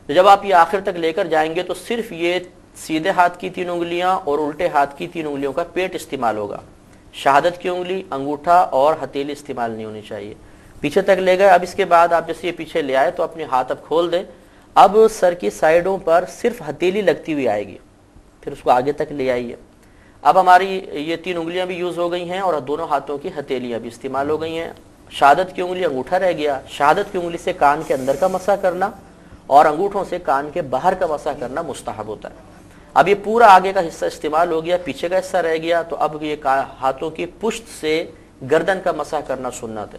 [SPEAKER 2] تو جب آپ یہ آخر تک لے کر جائیں گے تو صرف یہ سیدھے ہاتھ کی 3 انگلیاں اور الٹے ہاتھ کی 3 انگلیوں کا پیٹ استعمال ہوگا، شہادت کی انگلی، انگوٹھا اور ہتھیلی استعمال نہیں ہونی چاہیے۔ پیچھے تک لے گئے، اب اس کے بعد آپ جیسے یہ پیچھے لے آئے تو اپنے ہاتھ اب کھول دیں، اب سر کی سائیڈوں پر صرف ہتھیلی لگتی ہوئی آئے گی، پھر اس کو آگے تک لے آئیے۔ اب ہماری یہ 3 انگلیاں بھی یوز ہو گئی ہیں اور دونوں ہاتھوں کی ہتھیلیاں بھی استعمال ہو گئی ہیں۔ شہادت کی انگلی، انگوٹھا رہ گیا، شہادت کی انگلی سے کان کے اندر کا مسح کرنا اور انگوٹھوں سے کان کے باہر کا مسح کرنا مستحب ہوتا ہے۔ اب یہ پورا آگے کا حصہ استعمال ہو گیا، پیچھے کا حصہ رہ گیا، تو اب یہ ہاتھوں کی پشت سے گردن کا مسح کرنا سنت ہے،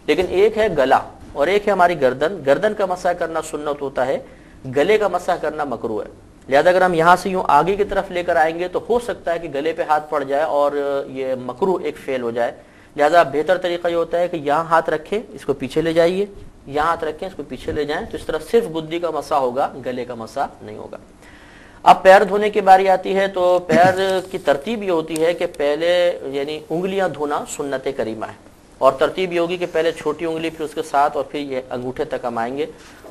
[SPEAKER 2] لیکن ایک ہے گلا اور ایک ہے ہماری گردن۔ گردن کا مسح کرنا سنت ہوتا ہے، گلے کا مسح کرنا مکروہ ہے، لہذا اگر ہم یہاں سے یوں آگے کی طرف لے کر آئیں گے تو ہو سکتا ہے کہ گلے پہ ہاتھ پڑ جائے اور یہ مکروہ ایک فعل ہو جائے، لہذا بہتر طریقہ یہ ہوتا ہے کہ یہاں ہاتھ رکھیں، اس کو پیچھے لے جائیے، یہاں ہاتھ رکھیں، اس کو پیچھے لے جائیں، تو اس طرح صرف گدی کا مسح ہوگا، گلے کا مسح نہیں ہوگا۔ اب پیر دھونے کی باری آتی ہے تو پیر کی ترتیب یہ ہوتی ہے کہ پہلے یعنی انگلیاں دھونا سنت کریمہ ہے، اور ترتیب یہ ہوگی کہ پہلے چھوٹی انگلی، پھر اس کے ساتھ، اور پھر یہ انگوٹھے تک ہم آئیں گے،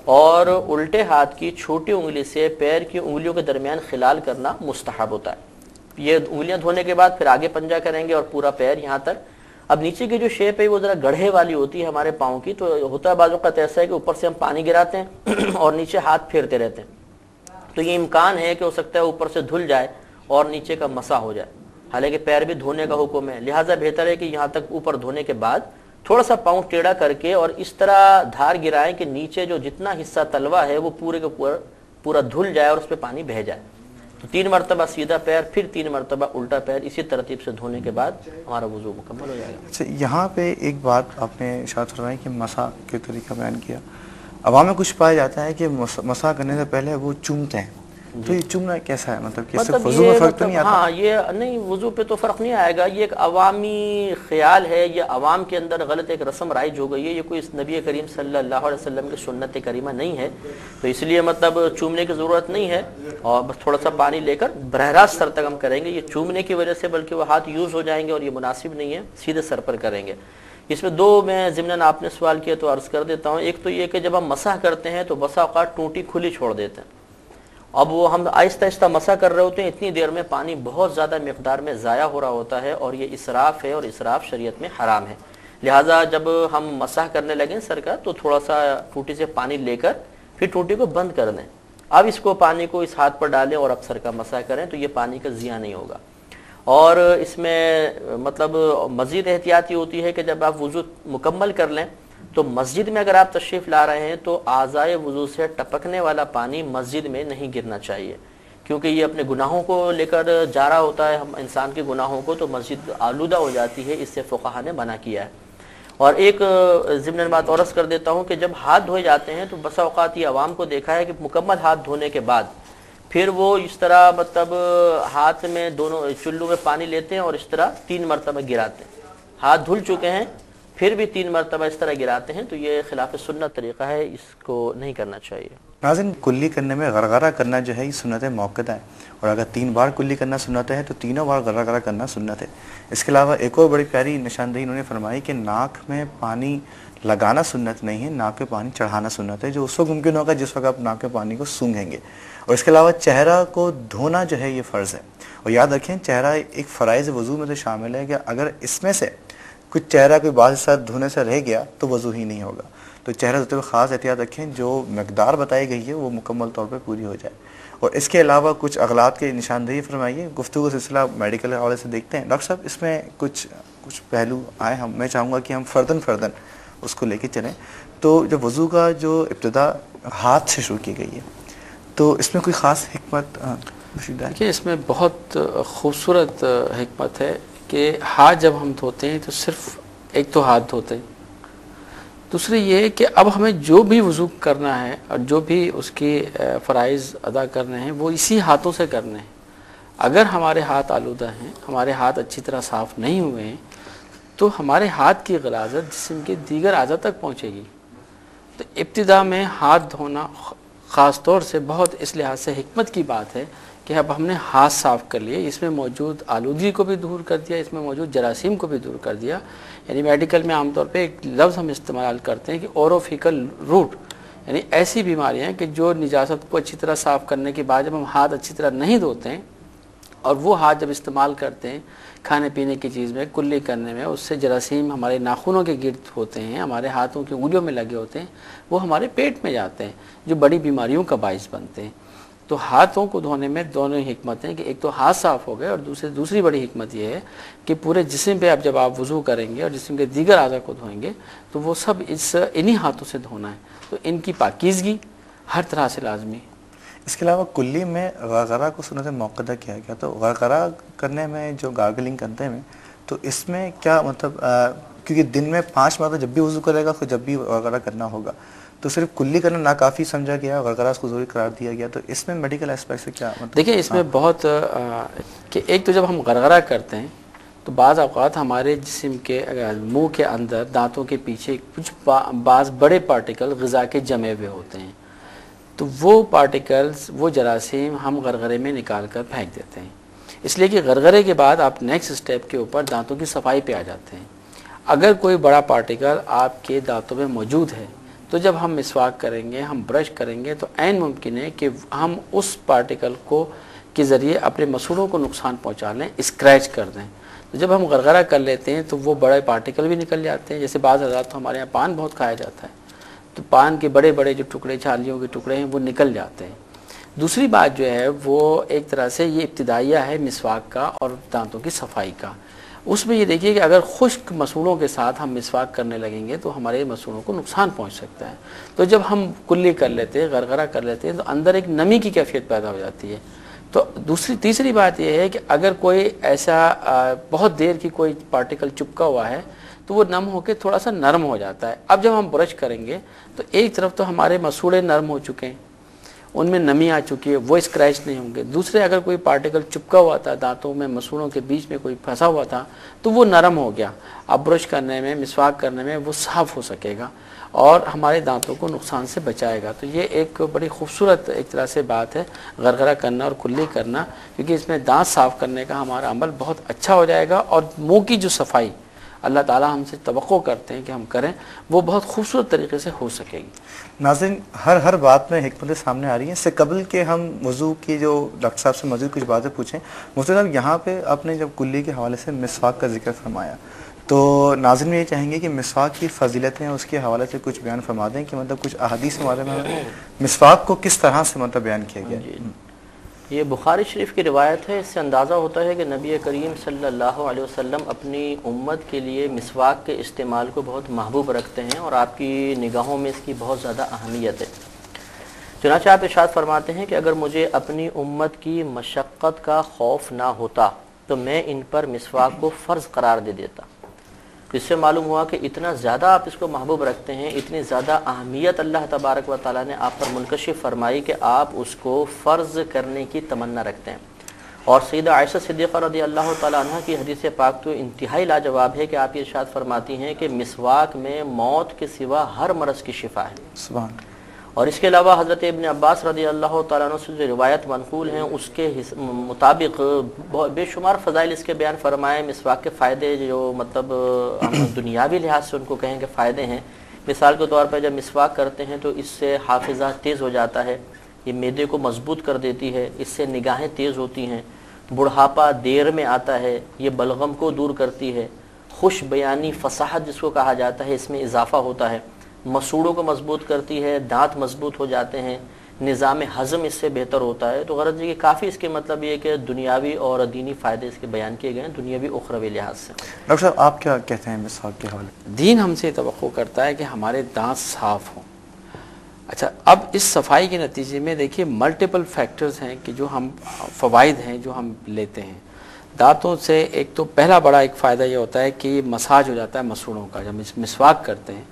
[SPEAKER 2] اور الٹے ہاتھ کی چھوٹی انگلی سے پیر کی انگلیوں کے درمیان خلال کرنا مستحب ہوتا ہے۔ یہ انگلیاں دھونے کے بعد پھر آگے پنجہ کریں گے اور پورا پیر یہاں تک۔ اب نیچے کی جو شیپ ہے وہ ذرا گڑھے والی ہوتی ہے ہمارے پاؤں کی، تو ہوتا ہے بعض اوقات ایسا ہے کہ اوپر سے ہم پانی گراتے ہیں اور نیچے ہاتھ پھیرتے رہتے ہیں، تو یہ امکان ہے کہ ہو سکتا ہے اوپر سے دھل جائے اور نیچے کا مسح ہو جائے، حالانکہ پیر بھی دھونے کا حکم ہے، لہٰذا بہتر ہے کہ یہاں تک اوپر دھونے کے بعد تھوڑا سا پاؤں ٹیڑھا کر کے اور اس طرح دھار گرائیں کہ نیچے جو جتنا حصہ تلوا ہے وہ پورے کا پورا دھل جائے اور اس پہ پانی بہہ جائے۔ تو 3 مرتبہ سیدھا پیر، پھر 3 مرتبہ الٹا پیر، اسی ترتیب سے دھونے کے بعد ہمارا وضو مکمل ہو جائے گا۔
[SPEAKER 1] اچھا، یہاں پہ ایک بات آپ نے ارشاد فرمائی کہ مسح کے طریقہ بیان کیا، عوام میں کچھ پایا جاتا ہے کہ مسح کرنے سے پہلے وہ چومتے ہیں، تو یہ چومنا کیسا ہے؟ مطلب کہ اس سے وضو میں فرق تو نہیں آتا؟
[SPEAKER 2] ہاں، یہ نہیں، وضو پہ تو فرق نہیں آئے گا، یہ ایک عوامی خیال ہے، یہ عوام کے اندر غلط ایک رسم رائج ہو گئی ہے، یہ کوئی نبی کریم صلی اللہ علیہ وسلم کی سنت کریمہ نہیں ہے، تو اس لیے مطلب چومنے کی ضرورت نہیں ہے، اور بس تھوڑا سا پانی لے کر براہ راست سر تک ہم کریں گے، یہ چومنے کی وجہ سے بلکہ وہ ہاتھ یوز ہو جائیں گے اور یہ مناسب نہیں ہے، سیدھے سر پر کریں گے۔ اس میں 2 میں ضمناً آپ نے سوال کیا تو عرض کر دیتا ہوں۔ ایک تو یہ کہ جب ہم مسح کرتے ہیں تو بسا اوقات ٹوٹی کھلی چھوڑ دیتے ہیں، اب وہ ہم آہستہ آہستہ مسح کر رہے ہوتے ہیں، اتنی دیر میں پانی بہت زیادہ مقدار میں ضائع ہو رہا ہوتا ہے، اور یہ اسراف ہے، اور اسراف شریعت میں حرام ہے، لہٰذا جب ہم مسح کرنے لگیں سر کا تو تھوڑا سا ٹوٹی سے پانی لے کر پھر ٹوٹی کو بند کر دیں، اب اس کو پانی کو اس ہاتھ پر ڈالیں اور اب سر کا مسح کریں، تو یہ پانی کا ضیاع نہیں ہوگا۔ اور اس میں مطلب مزید احتیاطی ہوتی ہے کہ جب آپ وضو مکمل کر لیں تو مسجد میں اگر آپ تشریف لا رہے ہیں تو اعضائے وضو سے ٹپکنے والا پانی مسجد میں نہیں گرنا چاہیے، کیونکہ یہ اپنے گناہوں کو لے کر جا رہا ہوتا ہے، ہم انسان کے گناہوں کو، تو مسجد آلودہ ہو جاتی ہے، اس سے فقہا نے منع کیا ہے۔ اور ایک ضمن بات اور عرض کر دیتا ہوں کہ جب ہاتھ دھوئے جاتے ہیں تو بسا اوقات یہ عوام کو دیکھا ہے کہ مکمل ہاتھ دھونے کے بعد پھر وہ اس طرح مطلب ہاتھ میں دونوں چلو میں پانی لیتے ہیں اور اس طرح 3 مرتبہ گراتے ہیں، ہاتھ دھل چکے ہیں پھر بھی 3 مرتبہ اس طرح گراتے ہیں، تو یہ خلاف سنت طریقہ ہے، اس کو نہیں کرنا چاہیے۔
[SPEAKER 1] ناظرین، کلی کرنے میں غرغرہ کرنا جو ہے یہ سنت موقدہ ہے، اور اگر 3 بار کلی کرنا سنت ہے تو 3 بار غرغرہ کرنا سنت ہے۔ اس کے علاوہ ایک اور بڑی پیاری نشاندہی انہوں نے فرمائی کہ ناک میں پانی لگانا سنت نہیں ہے، ناک پہ پانی چڑھانا سنت ہے، جو اس وقت ممکن ہوگا جس وقت آپ ناک پہ پانی کو سونگھیں گے۔ اور اس کے علاوہ چہرہ کو دھونا جو ہے یہ فرض ہے، اور یاد رکھیں چہرہ ایک فرائض وضو میں سے شامل ہے کہ اگر اس میں سے کچھ چہرہ کوئی بعض حصہ دھونے سے رہ گیا تو وضو ہی نہیں ہوگا، تو چہرہ دھوتے ہوئے خاص احتیاط رکھیں، جو مقدار بتائی گئی ہے وہ مکمل طور پہ پوری ہو جائے۔ اور اس کے علاوہ کچھ اغلاط کی نشاندہی فرمائیے، گفتگو کا سلسلہ میڈیکل حوالے سے دیکھتے ہیں۔ ڈاکٹر صاحب، اس میں کچھ پہلو آئے، میں چاہوں گا کہ ہم فرداً اس کو لے کے چلیں۔ تو جب وضو کا جو ابتدا ہاتھ سے شروع کی گئی ہے تو اس میں کوئی خاص حکمت؟
[SPEAKER 3] دیکھیے، اس میں بہت خوبصورت حکمت ہے کہ ہاتھ جب ہم دھوتے ہیں تو صرف ایک تو ہاتھ دھوتے ہیں، دوسری یہ کہ اب ہمیں جو بھی وضو کرنا ہے اور جو بھی اس کی فرائض ادا کرنے ہیں وہ اسی ہاتھوں سے کرنے ہیں۔ اگر ہمارے ہاتھ آلودہ ہیں، ہمارے ہاتھ اچھی طرح صاف نہیں ہوئے ہیں، تو ہمارے ہاتھ کی غلاظت جسم کے دیگر اعضاء تک پہنچے گی۔ تو ابتدا میں ہاتھ دھونا خاص طور سے بہت اس لحاظ سے حکمت کی بات ہے کہ اب ہم نے ہاتھ صاف کر لیے، اس میں موجود آلودگی کو بھی دور کر دیا، اس میں موجود جراثیم کو بھی دور کر دیا۔ یعنی میڈیکل میں عام طور پہ ایک لفظ ہم استعمال کرتے ہیں کہ اوروفیکل روٹ، یعنی ایسی بیماریاں ہیں کہ جو نجاست کو اچھی طرح صاف کرنے کے بعد جب ہم ہاتھ اچھی طرح نہیں دھوتے ہیں اور وہ ہاتھ جب استعمال کرتے ہیں کھانے پینے کی چیز میں، کلی کرنے میں، اس سے جراثیم ہمارے ناخنوں کے گرد ہوتے ہیں، ہمارے ہاتھوں کی انگلیوں میں لگے ہوتے ہیں، وہ ہمارے پیٹ میں جاتے ہیں، جو بڑی بیماریوں کا باعث بنتے ہیں۔ تو ہاتھوں کو دھونے میں دونوں ہی حکمت ہیں کہ ایک تو ہاتھ صاف ہو گئے، اور دوسری بڑی حکمت یہ ہے کہ پورے جسم پہ اب جب آپ وضو کریں گے اور جسم کے دیگر اعضاء کو دھوئیں گے تو وہ سب انہی ہاتھوں سے دھونا ہے، تو ان کی پاکیزگی ہر طرح سے لازمی۔
[SPEAKER 1] اس کے علاوہ کلی میں غرغرہ کو سنت موقدہ کیا گیا، تو غرغرہ کرنے میں جو گارگلنگ کرتے ہیں تو اس میں کیا مطلب، کیونکہ دن میں 5 مرتبہ جب بھی وضو کرے گا تو جب بھی غرغرہ کرنا ہوگا، تو صرف کلی کرنا ناکافی سمجھا گیا، غرغرہ اس کو ضروری قرار دیا گیا، تو اس میں میڈیکل اسپیکٹ سے کیا مطلب؟
[SPEAKER 3] دیکھیں، اس میں بہت کہ ایک تو جب ہم غرغرہ کرتے ہیں تو بعض اوقات ہمارے جسم کے منہ کے اندر دانتوں کے پیچھے کچھ بعض بڑے پارٹیکل غذا کے جمے ہوئے ہوتے ہیں، تو وہ پارٹیکلز، وہ جراثیم ہم غرغرے میں نکال کر پھینک دیتے ہیں، اس لیے کہ غرغرے کے بعد آپ نیکسٹ سٹیپ کے اوپر دانتوں کی صفائی پہ آ جاتے ہیں۔ اگر کوئی بڑا پارٹیکل آپ کے دانتوں میں موجود ہے تو جب ہم مسواک کریں گے، ہم برش کریں گے، تو عین ممکن ہے کہ ہم اس پارٹیکل کو کے ذریعے اپنے مسوڑوں کو نقصان پہنچا لیں، اسکریچ کر دیں۔ تو جب ہم غرغرہ کر لیتے ہیں تو وہ بڑے پارٹیکل بھی نکل جاتے ہیں۔ جیسے بعض حضرات تو ہمارے یہاں پان بہت کھایا جاتا ہے، تو پان کے بڑے بڑے جو ٹکڑے، چھالیوں کے ٹکڑے ہیں، وہ نکل جاتے ہیں۔ دوسری بات جو ہے وہ ایک طرح سے یہ ابتدائیہ ہے مسواک کا اور دانتوں کی صفائی کا۔ اس میں یہ دیکھیے کہ اگر خشک مسوڑوں کے ساتھ ہم مسواک کرنے لگیں گے تو ہمارے مسوڑوں کو نقصان پہنچ سکتا ہے۔ تو جب ہم کلی کر لیتے ہیں، غرغرہ کر لیتے ہیں، تو اندر ایک نمی کی کیفیت پیدا ہو جاتی ہے۔ تو تیسری بات یہ ہے کہ اگر کوئی ایسا بہت دیر کی کوئی پارٹیکل چپکا ہوا ہے تو وہ نم ہو کے تھوڑا سا نرم ہو جاتا ہے۔ اب جب ہم برش کریں گے تو ایک طرف تو ہمارے مسوڑے نرم ہو چکے ہیں، ان میں نمی آ چکی ہے، وہ اسکریچ نہیں ہوں گے۔ دوسرے اگر کوئی پارٹیکل چپکا ہوا تھا دانتوں میں، مسوڑوں کے بیچ میں کوئی پھنسا ہوا تھا تو وہ نرم ہو گیا، اب برش کرنے میں، مسواک کرنے میں وہ صاف ہو سکے گا اور ہمارے دانتوں کو نقصان سے بچائے گا۔ تو یہ ایک بڑی خوبصورت ایک طرح سے بات ہے غرغرہ کرنا اور کلی کرنا، کیونکہ اس میں دانت صاف کرنے کا ہمارا عمل بہت اچھا ہو جائے گا، اور منہ کی جو صفائی اللہ تعالیٰ ہم سے توقع کرتے ہیں کہ ہم کریں، وہ بہت خوبصورت طریقے سے ہو سکے گی۔
[SPEAKER 1] ناظرین، ہر بات میں حکمتیں سامنے آ رہی ہیں۔ اس سے قبل کہ ہم وضو کی جو ڈاکٹر صاحب سے مزید کچھ باتیں پوچھیں، مفتی صاحب یہاں پہ آپ نے جب کلی کے حوالے سے مسواک کا ذکر فرمایا تو ناظرین یہ چاہیں گے کہ مسواک کی فضیلتیں اس کے حوالے سے کچھ بیان فرما دیں کہ مطلب کچھ احادیث ہمارے میں مسواک کو کس طرح سے مطلب بیان کیا گیا ہے۔
[SPEAKER 2] یہ بخاری شریف کی روایت ہے، اس سے اندازہ ہوتا ہے کہ نبی کریم صلی اللہ علیہ وسلم اپنی امت کے لیے مسواک کے استعمال کو بہت محبوب رکھتے ہیں اور آپ کی نگاہوں میں اس کی بہت زیادہ اہمیت ہے۔ چنانچہ آپ ارشاد فرماتے ہیں کہ اگر مجھے اپنی امت کی مشقت کا خوف نہ ہوتا تو میں ان پر مسواک کو فرض قرار دے دیتا۔ اس سے معلوم ہوا کہ اتنا زیادہ آپ اس کو محبوب رکھتے ہیں، اتنی زیادہ اہمیت اللہ تبارک و تعالیٰ نے آپ پر منکشف فرمائی کہ آپ اس کو فرض کرنے کی تمنا رکھتے ہیں۔ اور سیدہ عائشہ صدیقہ رضی اللہ تعالیٰ عنہ کی حدیث پاک تو انتہائی لاجواب ہے کہ آپ یہ ارشاد فرماتی ہیں کہ مسواک میں موت کے سوا ہر مرض کی شفا ہے۔
[SPEAKER 1] سبحان۔
[SPEAKER 2] اور اس کے علاوہ حضرت ابن عباس رضی اللہ تعالیٰ عنہ سے جو روایت منقول ہیں اس کے مطابق بے شمار فضائل اس کے بیان فرمائے۔ مسواک کے فائدے جو مطلب ہم دنیاوی لحاظ سے ان کو کہیں کہ فائدے ہیں، مثال کے طور پر جب مسواک کرتے ہیں تو اس سے حافظہ تیز ہو جاتا ہے، یہ معدے کو مضبوط کر دیتی ہے، اس سے نگاہیں تیز ہوتی ہیں، بڑھاپا دیر میں آتا ہے، یہ بلغم کو دور کرتی ہے، خوش بیانی فصاحت جس کو کہا جاتا ہے اس میں اضافہ ہوتا ہے، مسوڑوں کو مضبوط کرتی ہے، دانت مضبوط ہو جاتے ہیں، نظام ہضم اس سے بہتر ہوتا ہے۔ تو غرض یہ کہ کافی اس کے مطلب یہ کہ دنیاوی اور دینی فائدے اس کے بیان کیے گئے ہیں دنیاوی اخروی لحاظ سے۔
[SPEAKER 1] ڈاکٹر صاحب آپ کیا کہتے ہیں مسواک کے حوالے؟
[SPEAKER 3] دین ہم سے توقع کرتا ہے کہ ہمارے دانت صاف ہوں۔ اچھا، اب اس صفائی کے نتیجے میں دیکھیے ملٹیپل فیکٹرز ہیں کہ جو ہم فوائد ہیں جو ہم لیتے ہیں دانتوں سے۔ ایک تو پہلا بڑا ایک فائدہ یہ ہوتا ہے کہ مساج ہو جاتا ہے مسوڑوں کا۔ جب مسواک کرتے ہیں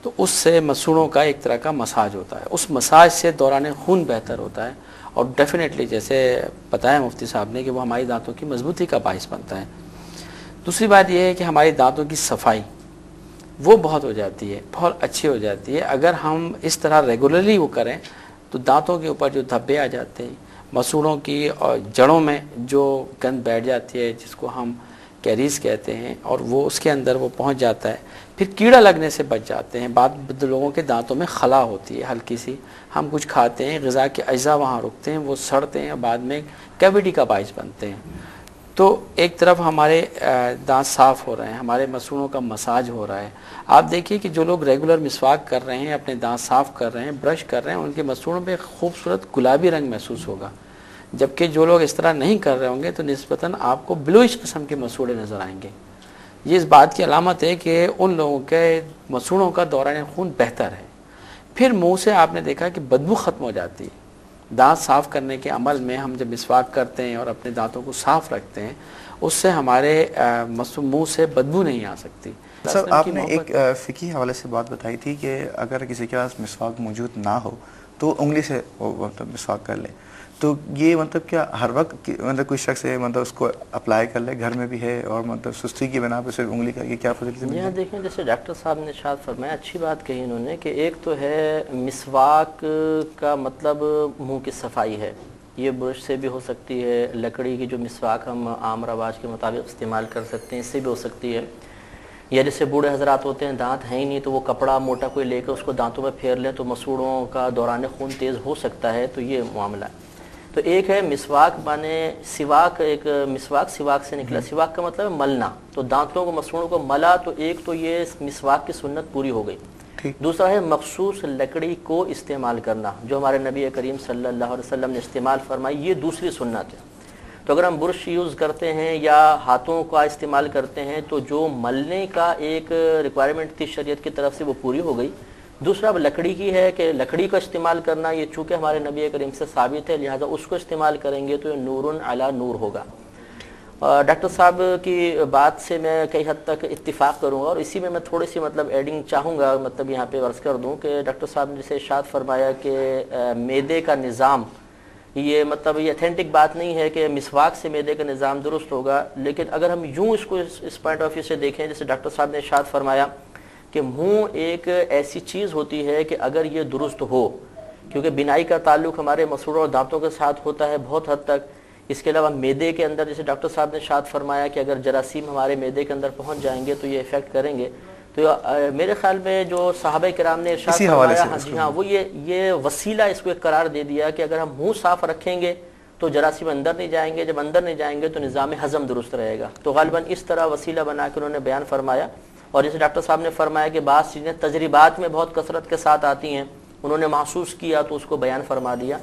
[SPEAKER 3] تو اس سے مسوڑوں کا ایک طرح کا مساج ہوتا ہے، اس مساج سے دوران خون بہتر ہوتا ہے، اور ڈیفینیٹلی جیسے بتایا مفتی صاحب نے کہ وہ ہماری دانتوں کی مضبوطی کا باعث بنتا ہے۔ دوسری بات یہ ہے کہ ہماری دانتوں کی صفائی وہ بہت ہو جاتی ہے، بہت اچھی ہو جاتی ہے۔ اگر ہم اس طرح ریگولرلی وہ کریں تو دانتوں کے اوپر جو دھبے آ جاتے ہیں، مسوڑوں کی اور جڑوں میں جو گند بیٹھ جاتی ہے جس کو ہم کیریز کہتے ہیں، اور وہ اس کے اندر وہ پہنچ جاتا ہے، پھر کیڑا لگنے سے بچ جاتے ہیں۔ بعض لوگوں کے دانتوں میں خلا ہوتی ہے ہلکی سی، ہم کچھ کھاتے ہیں، غذا کے اجزاء وہاں رکتے ہیں، وہ سڑتے ہیں اور بعد میں کیویٹی کا باعث بنتے ہیں۔ تو ایک طرف ہمارے دانت صاف ہو رہے ہیں، ہمارے مسوڑوں کا مساج ہو رہا ہے۔ آپ دیکھیے کہ جو لوگ ریگولر مسواک کر رہے ہیں، اپنے دانت صاف کر رہے ہیں، برش کر رہے ہیں، ان کے مسوڑوں پہ خوبصورت گلابی رنگ محسوس ہوگا، جبکہ جو لوگ اس طرح نہیں کر رہے ہوں گے تو نسبتاً آپ کو بلوئش قسم کے مسوڑے نظر آئیں گے۔ یہ اس بات کی علامت ہے کہ ان لوگوں کے مسوڑوں کا دوران خون بہتر ہے۔ پھر منہ سے آپ نے دیکھا کہ بدبو ختم ہو جاتی ہے۔ دانت صاف کرنے کے عمل میں ہم جب مسواک کرتے ہیں اور اپنے دانتوں کو صاف رکھتے ہیں، اس سے ہمارے منہ سے بدبو نہیں آ سکتی۔
[SPEAKER 1] سر آپ نے ایک فقہی حوالے سے بات بتائی تھی کہ اگر کسی کے پاس مسواک موجود نہ ہو تو انگلی سے وہ مطلب مسواک کر لیں. تو یہ مطلب کیا ہر وقت مطلب کوئی شخص ہے مطلب اس کو اپلائی کر لے, گھر میں بھی ہے, اور مطلب سستی کی بنا پہ صرف انگلی کر کے کیا فضیلت ہے؟
[SPEAKER 2] یہاں دیکھیں جیسے ڈاکٹر صاحب نے ارشاد فرمایا, اچھی بات کہی انہوں نے, کہ ایک تو ہے مسواک کا مطلب منہ کی صفائی ہے, یہ برش سے بھی ہو سکتی ہے, لکڑی کی جو مسواک ہم عام رواج کے مطابق استعمال کر سکتے ہیں اس سے بھی ہو سکتی ہے, یا جیسے بوڑھے حضرات ہوتے ہیں دانت ہیں ہی نہیں تو وہ کپڑا موٹا کوئی لے کر اس کو دانتوں میں پھیر لیں تو مسوڑوں کا دوران خون تیز ہو سکتا ہے, تو یہ معاملہ ہے. تو ایک ہے مسواک مانے سواک, ایک مسواک سواک سے نکلا, سواک کا مطلب ہے ملنا, تو دانتوں کو مسوڑوں کو ملا, تو ایک تو یہ مسواک کی سنت پوری ہو گئی. دوسرا ہے مخصوص لکڑی کو استعمال کرنا جو ہمارے نبی کریم صلی اللہ علیہ وسلم نے استعمال فرمائی, یہ دوسری سنت ہے. تو اگر ہم برش یوز کرتے ہیں یا ہاتھوں کا استعمال کرتے ہیں تو جو ملنے کا ایک ریکوائرمنٹ تھی شریعت کی طرف سے وہ پوری ہو گئی. دوسرا اب لکڑی کی ہے کہ لکڑی کا استعمال کرنا, یہ چونکہ ہمارے نبی کریم سے ثابت ہے لہذا اس کو استعمال کریں گے تو یہ نور علی نور ہوگا. ڈاکٹر صاحب کی بات سے میں کئی حد تک اتفاق کروں گا, اور اسی میں تھوڑی سی مطلب ایڈنگ چاہوں گا, مطلب یہاں پہ عرض کر دوں کہ ڈاکٹر صاحب نے جسے ارشاد فرمایا کہ معدے کا نظام, یہ مطلب یہ اتھینٹک بات نہیں ہے کہ مسواک سے معدے کا نظام درست ہوگا, لیکن اگر ہم یوں اس کو اس پوائنٹ آف ویو سے دیکھیں, جیسے ڈاکٹر صاحب نے ارشاد فرمایا کہ منہ ایک ایسی چیز ہوتی ہے کہ اگر یہ درست ہو, کیونکہ بینائی کا تعلق ہمارے مسوڑوں اور دانتوں کے ساتھ ہوتا ہے بہت حد تک, اس کے علاوہ معدے کے اندر جیسے ڈاکٹر صاحب نے ارشاد فرمایا کہ اگر جراثیم ہمارے معدے کے اندر پہنچ جائیں گے تو یہ افیکٹ کریں گے. تو میرے خیال میں جو صحابہ کرام نے ارشاد فرمایا, ہاں جی ہاں, وہ یہ وسیلہ اس کو ایک قرار دے دیا کہ اگر ہم منہ صاف رکھیں گے تو جراثیم اندر نہیں جائیں گے, جب اندر نہیں جائیں گے تو نظام ہضم درست رہے گا. تو غالباً اس طرح وسیلہ بنا کے انہوں نے بیان فرمایا. اور جیسے ڈاکٹر صاحب نے فرمایا کہ بعض چیزیں تجربات میں بہت کثرت کے ساتھ آتی ہیں, انہوں نے محسوس کیا تو اس کو بیان فرما دیا.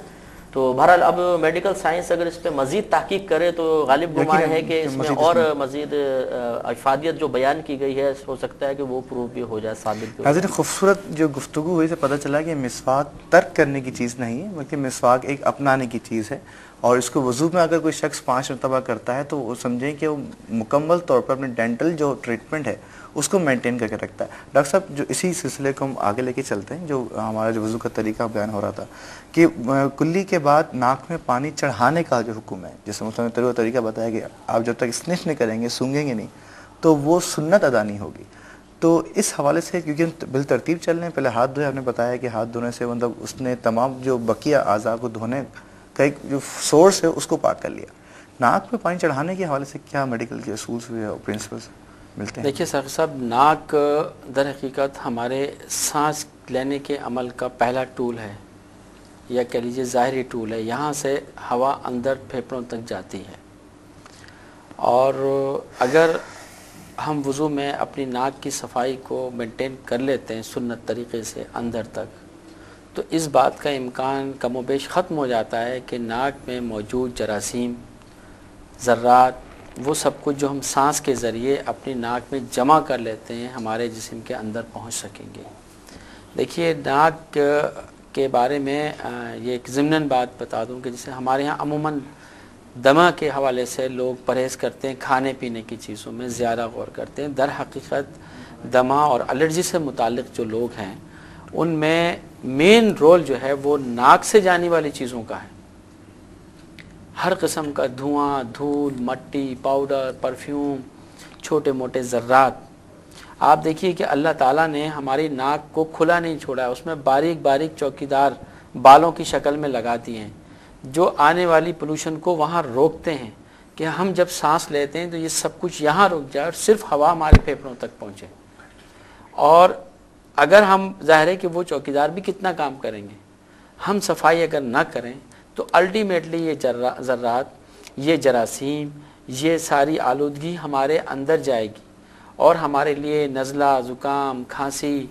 [SPEAKER 2] تو بہرحال اب میڈیکل سائنس اگر اس پہ مزید تحقیق کرے تو غالب گمان ہے کہ اس میں اور مزید افادیت جو بیان کی گئی ہے ہو سکتا ہے کہ وہ پروف بھی ہو جائے, ثابت بھی ہو جائے.
[SPEAKER 1] خوبصورت جو گفتگو ہوئی سے پتہ چلا کہ مسواک ترک کرنے کی چیز نہیں ہے بلکہ مسواک ایک اپنانے کی چیز ہے, اور اس کو وضو میں اگر کوئی شخص 5 مرتبہ کرتا ہے تو وہ سمجھیں کہ وہ مکمل طور پر اپنے ڈینٹل جو ٹریٹمنٹ ہے اس کو مینٹین کر کے رکھتا ہے. ڈاکٹر صاحب جو اسی سلسلے کو ہم آگے لے کے چلتے ہیں, جو ہمارا جو وضو کا طریقہ بیان ہو رہا تھا کہ کلی کے بعد ناک میں پانی چڑھانے کا جو حکم ہے, جیسے مثلاً طریقہ بتایا گیا, آپ جب تک اسنف نہیں کریں گے, سونگیں گے نہیں, تو وہ سنت ادا نہیں ہوگی. تو اس حوالے سے کیونکہ بالترتیب چل رہے ہیں, پہلے ہاتھ دھوئے, آپ نے بتایا کہ ہاتھ دھونے سے مطلب اس نے تمام جو بقیہ اعضاء کو دھونے کا ایک جو سورس ہے اس کو پاک کر لیا. ناک میں پانی چڑھانے کے حوالے سے کیا میڈیکل کے اصولس اور پرنسپلس ملتے ہیں؟
[SPEAKER 3] دیکھیے ساقی صاحب, ناک در حقیقت ہمارے سانس لینے کے عمل کا پہلا ٹول ہے, یا کہہ لیجیے ظاہری ٹول ہے. یہاں سے ہوا اندر پھیپھڑوں تک جاتی ہے, اور اگر ہم وضو میں اپنی ناک کی صفائی کو مینٹین کر لیتے ہیں سنت طریقے سے اندر تک, تو اس بات کا امکان کم و بیش ختم ہو جاتا ہے کہ ناک میں موجود جراثیم, ذرات, وہ سب کچھ جو ہم سانس کے ذریعے اپنی ناک میں جمع کر لیتے ہیں ہمارے جسم کے اندر پہنچ سکیں گے. دیکھیے ناک کے بارے میں یہ ایک ضمناً بات بتا دوں کہ جیسے ہمارے ہاں عموماً دمہ کے حوالے سے لوگ پرہیز کرتے ہیں, کھانے پینے کی چیزوں میں زیادہ غور کرتے ہیں. در حقیقت دمہ اور الرجی سے متعلق جو لوگ ہیں ان میں مین رول جو ہے وہ ناک سے جانے والی چیزوں کا ہے. ہر قسم کا دھواں, دھول, مٹی, پاؤڈر, پرفیوم, چھوٹے موٹے ذرات. آپ دیکھیے کہ اللہ تعالیٰ نے ہماری ناک کو کھلا نہیں چھوڑا ہے, اس میں باریک باریک چوکیدار بالوں کی شکل میں لگا دیے ہیں جو آنے والی پولوشن کو وہاں روکتے ہیں کہ ہم جب سانس لیتے ہیں تو یہ سب کچھ یہاں رک جائے اور صرف ہوا ہمارے پھیپھڑوں تک پہنچے. اور اگر ہم ظاہر ہے کہ وہ چوکیدار بھی کتنا کام کریں گے, ہم صفائی اگر نہ کریں تو الٹیمیٹلی یہ ذرات, یہ جراثیم, یہ ساری آلودگی ہمارے اندر جائے گی اور ہمارے لیے نزلہ, زکام, کھانسی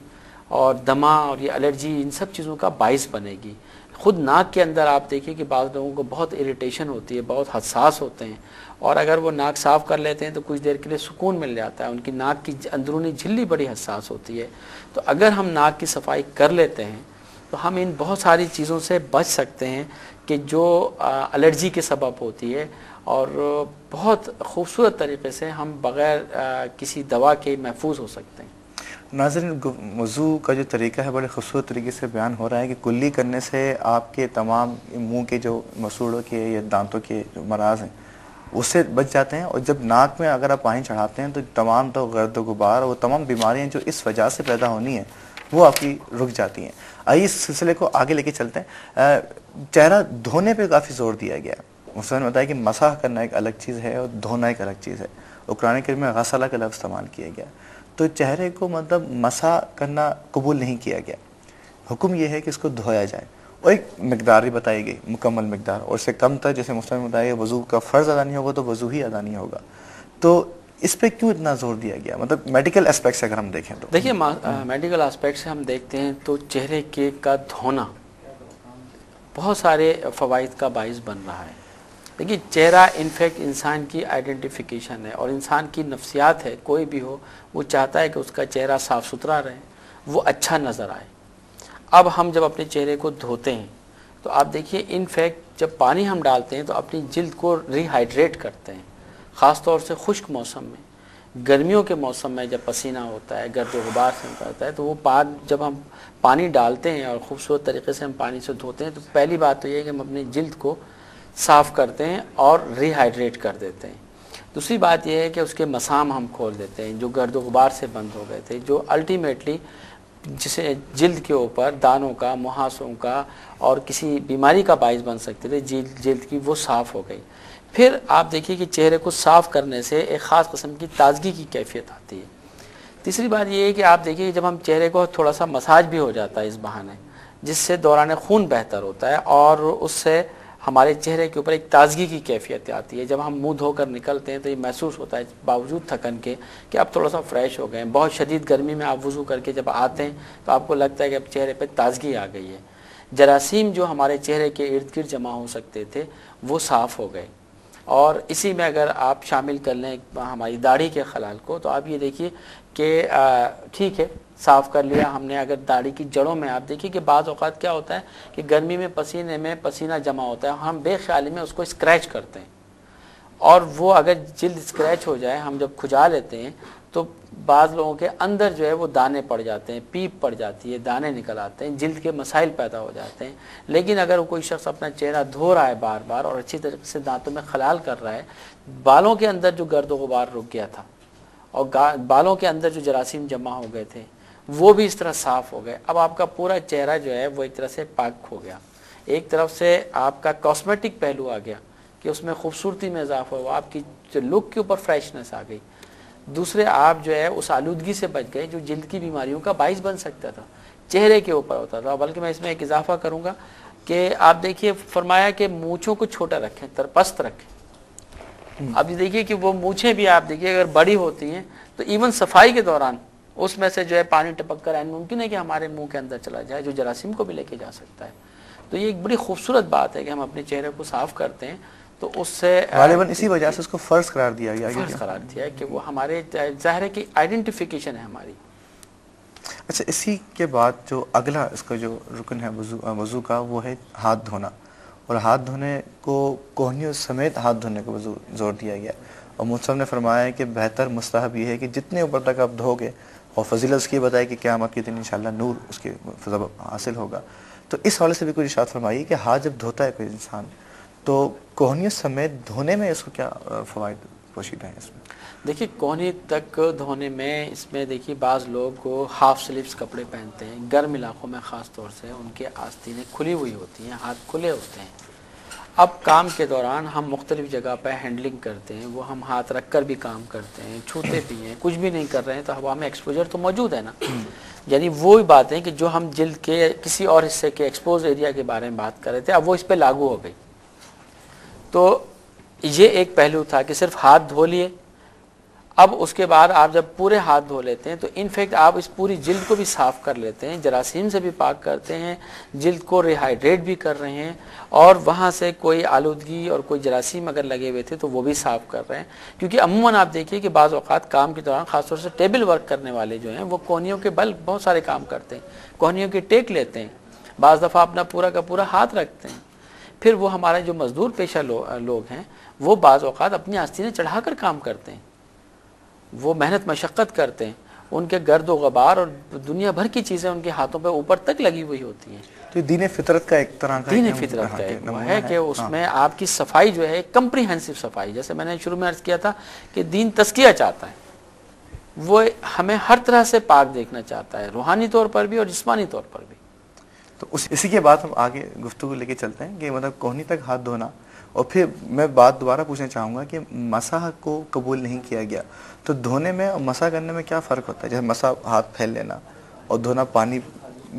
[SPEAKER 3] اور دمہ اور یہ الرجی ان سب چیزوں کا باعث بنے گی. خود ناک کے اندر آپ دیکھیں کہ بعض لوگوں کو بہت اریٹیشن ہوتی ہے, بہت حساس ہوتے ہیں, اور اگر وہ ناک صاف کر لیتے ہیں تو کچھ دیر کے لیے سکون مل جاتا ہے. ان کی ناک کی اندرونی جھلی بڑی حساس ہوتی ہے. تو اگر ہم ناک کی صفائی کر لیتے ہیں تو ہم ان بہت ساری چیزوں سے بچ سکتے ہیں کہ جو الرجی کے سبب ہوتی ہے, اور بہت خوبصورت طریقے سے ہم بغیر کسی دوا کے محفوظ ہو سکتے ہیں.
[SPEAKER 1] ناظرین وضو کا جو طریقہ ہے بڑے خوبصورت طریقے سے بیان ہو رہا ہے کہ کلی کرنے سے آپ کے تمام منہ کے جو مسوڑوں کے یا دانتوں کے جو مراض ہیں اس سے بچ جاتے ہیں، اور جب ناک میں اگر آپ پانی چڑھاتے ہیں تو تمام تو گرد و غبار اور وہ تمام بیماریاں جو اس وجہ سے پیدا ہونی ہیں وہ آپ کی رک جاتی ہیں۔ آئیے اس سلسلے کو آگے لے کے چلتے ہیں۔ چہرہ دھونے پہ کافی زور دیا گیا ہے۔ مسلم نے بتایا کہ مسح کرنا ایک الگ چیز ہے اور دھونا ایک الگ چیز ہے، اور قرآن کریم میں غسلہ کا لفظ استعمال کیا گیا، تو چہرے کو مطلب مسح کرنا قبول نہیں کیا گیا، حکم یہ ہے کہ اس کو دھویا جائے، اور ایک مقدار بھی بتائی گئی، مکمل مقدار، اور اس سے کم تر جیسے مسلم نے بتایا وضو کا فرض ادا نہیں ہوگا تو وضو ہی ادا نہیں ہوگا۔ تو اس پہ کیوں اتنا زور دیا گیا، مطلب میڈیکل اسپیکٹ سے اگر ہم دیکھیں تو؟
[SPEAKER 3] دیکھیے میڈیکل اسپیکٹ سے ہم دیکھتے ہیں تو چہرے کا دھونا بہت سارے فوائد کا باعث بن رہا ہے۔ دیکھیے چہرہ انفیکٹ انسان کی آئیڈینٹیفیکیشن ہے، اور انسان کی نفسیات ہے، کوئی بھی ہو وہ چاہتا ہے کہ اس کا چہرہ صاف ستھرا رہے، وہ اچھا نظر آئے۔ اب ہم جب اپنے چہرے کو دھوتے ہیں تو آپ دیکھیے انفیکٹ جب پانی ہم ڈالتے ہیں تو اپنی جلد کو ری ہائیڈریٹ کرتے ہیں، خاص طور سے خشک موسم میں۔ گرمیوں کے موسم میں جب پسینہ ہوتا ہے، گرد و غبار سے نکلتا ہے، تو وہ جب ہم پانی ڈالتے ہیں اور خوبصورت طریقے سے ہم پانی سے دھوتے ہیں تو پہلی بات تو یہ ہے کہ ہم اپنی جلد کو صاف کرتے ہیں اور ری ہائیڈریٹ کر دیتے ہیں۔ دوسری بات یہ ہے کہ اس کے مسام ہم کھول دیتے ہیں جو گرد و غبار سے بند ہو گئے تھے، جو الٹیمیٹلی جسے جلد کے اوپر دانوں کا، مہاسوں کا اور کسی بیماری کا باعث بن سکتے تھے، جلد کی وہ صاف ہو گئی۔ پھر آپ دیکھیے کہ چہرے کو صاف کرنے سے ایک خاص قسم کی تازگی کی کیفیت آتی ہے۔ تیسری بات یہ ہے کہ آپ دیکھیے جب ہم چہرے کو تھوڑا سا مساج بھی ہو جاتا ہے اس بہانے، جس سے دوران خون بہتر ہوتا ہے اور اس سے ہمارے چہرے کے اوپر ایک تازگی کی کیفیت آتی ہے۔ جب ہم منہ دھو کر نکلتے ہیں تو یہ محسوس ہوتا ہے باوجود تھکن کے کہ آپ تھوڑا سا فریش ہو گئے ہیں۔ بہت شدید گرمی میں آپ وضو کر کے جب آتے ہیں تو آپ کو لگتا ہے کہ اب چہرے پہ تازگی آ گئی ہے، جراثیم جو ہمارے چہرے کے ارد گرد جمع ہو سکتے تھے وہ صاف ہو گئے۔ اور اسی میں اگر آپ شامل کر لیں ہماری داڑھی کے خلال کو تو آپ یہ دیکھیے کہ ٹھیک ہے صاف کر لیا ہم نے، اگر داڑھی کی جڑوں میں آپ دیکھیے کہ بعض اوقات کیا ہوتا ہے کہ گرمی میں پسینے میں پسینہ جمع ہوتا ہے، ہم بے خیالی میں اس کو اسکریچ کرتے ہیں، اور وہ اگر جلد اسکریچ ہو جائے ہم جب کھجا لیتے ہیں تو بعض لوگوں کے اندر جو ہے وہ دانے پڑ جاتے ہیں، پیپ پڑ جاتی ہے، دانے نکل آتے ہیں، جلد کے مسائل پیدا ہو جاتے ہیں۔ لیکن اگر کوئی شخص اپنا چہرہ دھو رہا ہے بار بار اور اچھی طریقے سے دانتوں میں خلال کر رہا ہے، بالوں کے اندر جو گرد و غبار رک گیا تھا اور بالوں کے اندر جو جراثیم جمع ہو گئے تھے وہ بھی اس طرح صاف ہو گئے۔ اب آپ کا پورا چہرہ جو ہے وہ ایک طرح سے پاک ہو گیا۔ ایک طرف سے آپ کا کاسمیٹک پہلو آ گیا کہ اس میں خوبصورتی میں اضافہ ہوا، آپ کی جو لک کے اوپر فریشنس آ گئی۔ دوسرے آپ جو ہے اس آلودگی سے بچ گئے جو جلد کی بیماریوں کا باعث بن سکتا تھا، چہرے کے اوپر ہوتا تھا۔ بلکہ میں اس میں ایک اضافہ کروں گا کہ آپ دیکھیے فرمایا کہ مونچھوں کو چھوٹا رکھیں، پست رکھیں۔ اب یہ دیکھیے کہ وہ مونچھیں بھی آپ دیکھیے اگر بڑی ہوتی ہیں تو ایون صفائی کے دوران اس میں سے جو ہے پانی ٹپک کر عین ممکن ہے کہ ہمارے منہ کے اندر چلا جائے جو جراثیم کو بھی لے کے جا سکتا ہے۔ تو یہ ایک بڑی خوبصورت بات ہے کہ ہم اپنے چہرے کو صاف کرتے ہیں تو اس سے
[SPEAKER 1] غالباً اسی وجہ سے اس کو فرض قرار دیا گیا،
[SPEAKER 3] فرض قرار دیا ہے کہ وہ ہمارے ظاہر ہے کہ آئیڈینٹیفیکیشن ہے ہماری۔
[SPEAKER 1] اچھا، اسی کے بعد جو اگلا اس کا جو رکن ہے وضو کا وہ ہے ہاتھ دھونا، اور ہاتھ دھونے کو کوہنیوں سمیت ہاتھ دھونے کو زور دیا گیا، اور مصنف نے فرمایا ہے کہ بہتر مستحب یہ ہے کہ جتنے اوپر تک آپ دھو گے، اور فضیلت اس کی بتایا کہ قیامت کے دن انشاءاللہ نور اس کے حاصل ہوگا۔ تو اس حوالے سے بھی کوئی ارشاد فرمائیے کہ ہاتھ جب دھوتا ہے کوئی انسان تو کوہنیوں سمیت دھونے میں اس کو کیا فوائد پوشیدہ ہیں اس میں؟
[SPEAKER 3] دیکھیے کوہنی تک دھونے میں اس میں دیکھیے بعض لوگ ہاف سلیوز کپڑے پہنتے ہیں، گرم علاقوں میں خاص طور سے ان کے آستینیں کھلی ہوئی ہوتی ہیں، ہاتھ کھلے ہوتے ہیں۔ اب کام کے دوران ہم مختلف جگہ پہ ہینڈلنگ کرتے ہیں، وہ ہم ہاتھ رکھ کر بھی کام کرتے ہیں، چھوتے بھی ہیں، کچھ بھی نہیں کر رہے ہیں تو ہوا میں ایکسپوجر تو موجود ہے نا۔ یعنی وہی باتیں کہ جو ہم جلد کے کسی اور حصے کے ایکسپوز ایریا کے بارے میں بات کر رہے تھے اب وہ اس پہ لاگو ہو گئی۔ تو یہ ایک پہلو تھا کہ صرف ہاتھ دھو لیے، اب اس کے بعد آپ جب پورے ہاتھ دھو لیتے ہیں تو انفیکٹ آپ اس پوری جلد کو بھی صاف کر لیتے ہیں، جراثیم سے بھی پاک کرتے ہیں، جلد کو ریہائیڈریٹ بھی کر رہے ہیں، اور وہاں سے کوئی آلودگی اور کوئی جراثیم اگر لگے ہوئے تھے تو وہ بھی صاف کر رہے ہیں۔ کیونکہ عموماً آپ دیکھیے کہ بعض اوقات کام کے دوران خاص طور سے ٹیبل ورک کرنے والے جو ہیں وہ کوہنیوں کے بل بہت سارے کام کرتے ہیں، کوہنیوں کے ٹیک لیتے ہیں، بعض دفعہ اپنا پورا کا پورا ہاتھ رکھتے ہیں۔ پھر وہ ہمارے جو مزدور پیشہ لوگ ہیں وہ بعض اوقات اپنی آستینیں چڑھا کر کام کرتے ہیں، وہ محنت مشقت کرتے ہیں، ان کے گرد و غبار اور دنیا بھر کی چیزیں ان کے ہاتھوں پہ اوپر تک لگی ہوئی ہوتی ہیں.
[SPEAKER 1] تو دین فطرت کا ایک طرح کا
[SPEAKER 3] دین فطرت کا ایک وہ ہے کہ اس میں آپ کی صفائی جو ہے کمپریہنسو صفائی، جیسے میں نے شروع میں عرض کیا تھا کہ دین تزکیہ چاہتا ہے، وہ ہمیں ہر طرح سے پاک دیکھنا چاہتا ہے، روحانی طور پر بھی اور جسمانی طور پر بھی.
[SPEAKER 1] تو اسی کے بعد ہم آگے گفتگو لے کے چلتے ہیں کہ مطلب کوہنی تک ہاتھ دھونا، اور پھر میں بات دوبارہ پوچھنا چاہوں گا کہ مسح کو قبول نہیں کیا گیا تو دھونے میں اور مسح کرنے میں کیا فرق ہوتا ہے؟ جیسے مسح ہاتھ پھیل لینا اور دھونا پانی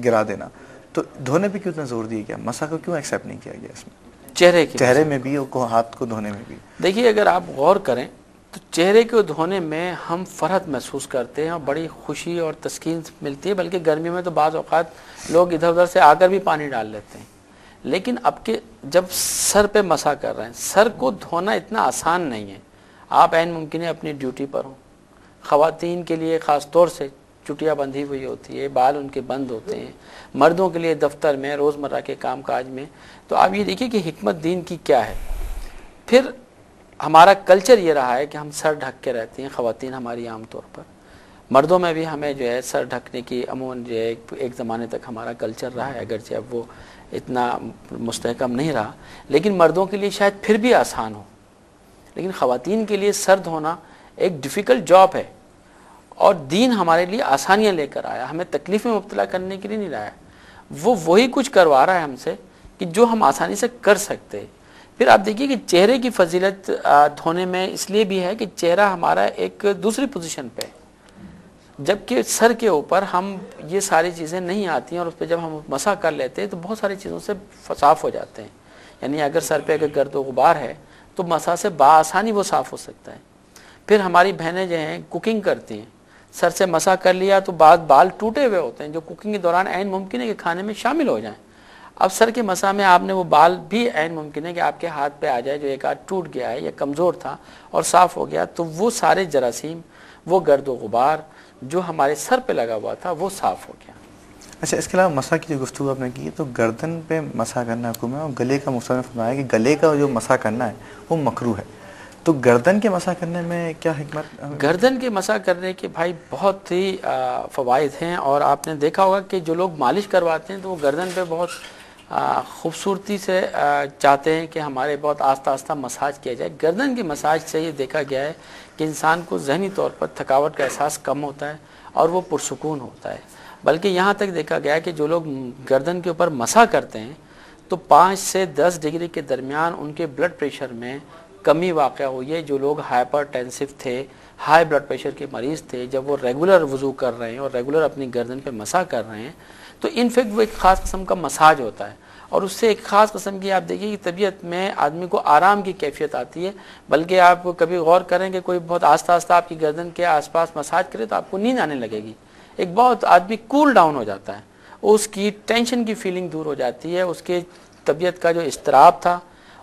[SPEAKER 1] گرا دینا، تو دھونے پہ کیوں اتنا زور دیا گیا؟ مسح کو کیوں ایکسیپٹ نہیں کیا گیا اس میں؟ چہرے میں بھی اور ہاتھ کو دھونے میں بھی.
[SPEAKER 3] دیکھیے اگر آپ غور کریں تو چہرے کو دھونے میں ہم فرحت محسوس کرتے ہیں اور بڑی خوشی اور تسکین ملتی ہے، بلکہ گرمی میں تو بعض اوقات لوگ ادھر ادھر سے آ کر بھی پانی ڈال لیتے ہیں. لیکن اب کے جب سر پہ مسح کر رہے ہیں، سر کو دھونا اتنا آسان نہیں ہے. آپ عین ممکن ہے اپنی ڈیوٹی پر ہوں، خواتین کے لیے خاص طور سے چٹیاں بندھی ہوئی ہوتی ہے، بال ان کے بند ہوتے ہیں، مردوں کے لیے دفتر میں روزمرہ کے کام کاج میں. تو آپ یہ دیکھیے کہ حکمت دین کی کیا ہے. پھر ہمارا کلچر یہ رہا ہے کہ ہم سر ڈھک کے رہتے ہیں، خواتین ہماری عام طور پر، مردوں میں بھی ہمیں جو ہے سر ڈھکنے کی عموماً جو ہے ایک زمانے تک ہمارا کلچر رہا ہے، اگرچہ اب وہ اتنا مستحکم نہیں رہا، لیکن مردوں کے لیے شاید پھر بھی آسان ہو. لیکن خواتین کے لیے سر دھونا ایک ڈیفیکلٹ جاب ہے، اور دین ہمارے لیے آسانیاں لے کر آیا، ہمیں تکلیف میں مبتلا کرنے کے لیے نہیں لایا. وہی کچھ کروا رہا ہے ہم سے کہ جو ہم آسانی سے کر سکتے. پھر آپ دیکھیے کہ چہرے کی فضیلت دھونے میں اس لیے بھی ہے کہ چہرہ ہمارا ایک دوسری پوزیشن پہ ہے، جبکہ سر کے اوپر ہم یہ ساری چیزیں نہیں آتی ہیں، اور اس پہ جب ہم مسح کر لیتے ہیں تو بہت ساری چیزوں سے صاف ہو جاتے ہیں. یعنی اگر سر پہ اگر گرد و غبار ہے تو مسح سے بآسانی وہ صاف ہو سکتا ہے. پھر ہماری بہنیں جو ہیں کوکنگ کرتی ہیں، سر سے مسح کر لیا تو بعض بال ٹوٹے ہوئے ہوتے ہیں جو کوکنگ کے دوران عین ممکن ہے کہ کھانے میں شامل ہو جائیں. اب سر کے مسح میں آپ نے وہ بال بھی عین ممکن ہے کہ آپ کے ہاتھ پہ آ جائے جو ایک آدھ ٹوٹ گیا ہے یا کمزور تھا اور صاف ہو گیا، تو وہ سارے جراثیم، وہ گرد و غبار جو ہمارے سر پہ لگا ہوا تھا وہ صاف ہو گیا.
[SPEAKER 1] اچھا، اس کے علاوہ مسح کی جو گفتگو آپ نے کی تو گردن پہ مسح کرنا حکم ہے، اور گلے کا مفسر نے فرمایا کہ گلے کا جو مسح کرنا ہے وہ مکروہ ہے. تو گردن کے مسح کرنے میں کیا حکمت؟
[SPEAKER 3] گردن کے مسح کرنے کے بھائی بہت ہی فوائد ہیں، اور آپ نے دیکھا ہوگا کہ جو لوگ مالش کرواتے ہیں تو وہ گردن پہ بہت خوبصورتی سے چاہتے ہیں کہ ہمارے بہت آہستہ آہستہ مساج کیا جائے. گردن کے مساج سے یہ دیکھا گیا ہے کہ انسان کو ذہنی طور پر تھکاوٹ کا احساس کم ہوتا ہے اور وہ پرسکون ہوتا ہے. بلکہ یہاں تک دیکھا گیا ہے کہ جو لوگ گردن کے اوپر مسح کرتے ہیں تو 5 سے 10 ڈگری کے درمیان ان کے بلڈ پریشر میں کمی واقع ہوئی ہے. جو لوگ ہائپر ٹینسو تھے، ہائی بلڈ پریشر کے مریض تھے، جب وہ ریگولر وضو کر رہے ہیں اور ریگولر اپنی گردن پہ مسح کر رہے ہیں تو انفیکٹ وہ ایک خاص قسم کا مساج ہوتا ہے، اور اس سے ایک خاص قسم کی آپ دیکھیے کہ طبیعت میں آدمی کو آرام کی کیفیت آتی ہے. بلکہ آپ کبھی غور کریں کہ کوئی بہت آہستہ آہستہ آپ کی گردن کے آس پاس مساج کرے تو آپ کو نیند آنے لگے گی. ایک بہت آدمی کول ڈاؤن ہو جاتا ہے، اس کی ٹینشن کی فیلنگ دور ہو جاتی ہے، اس کے طبیعت کا جو اضطراب تھا،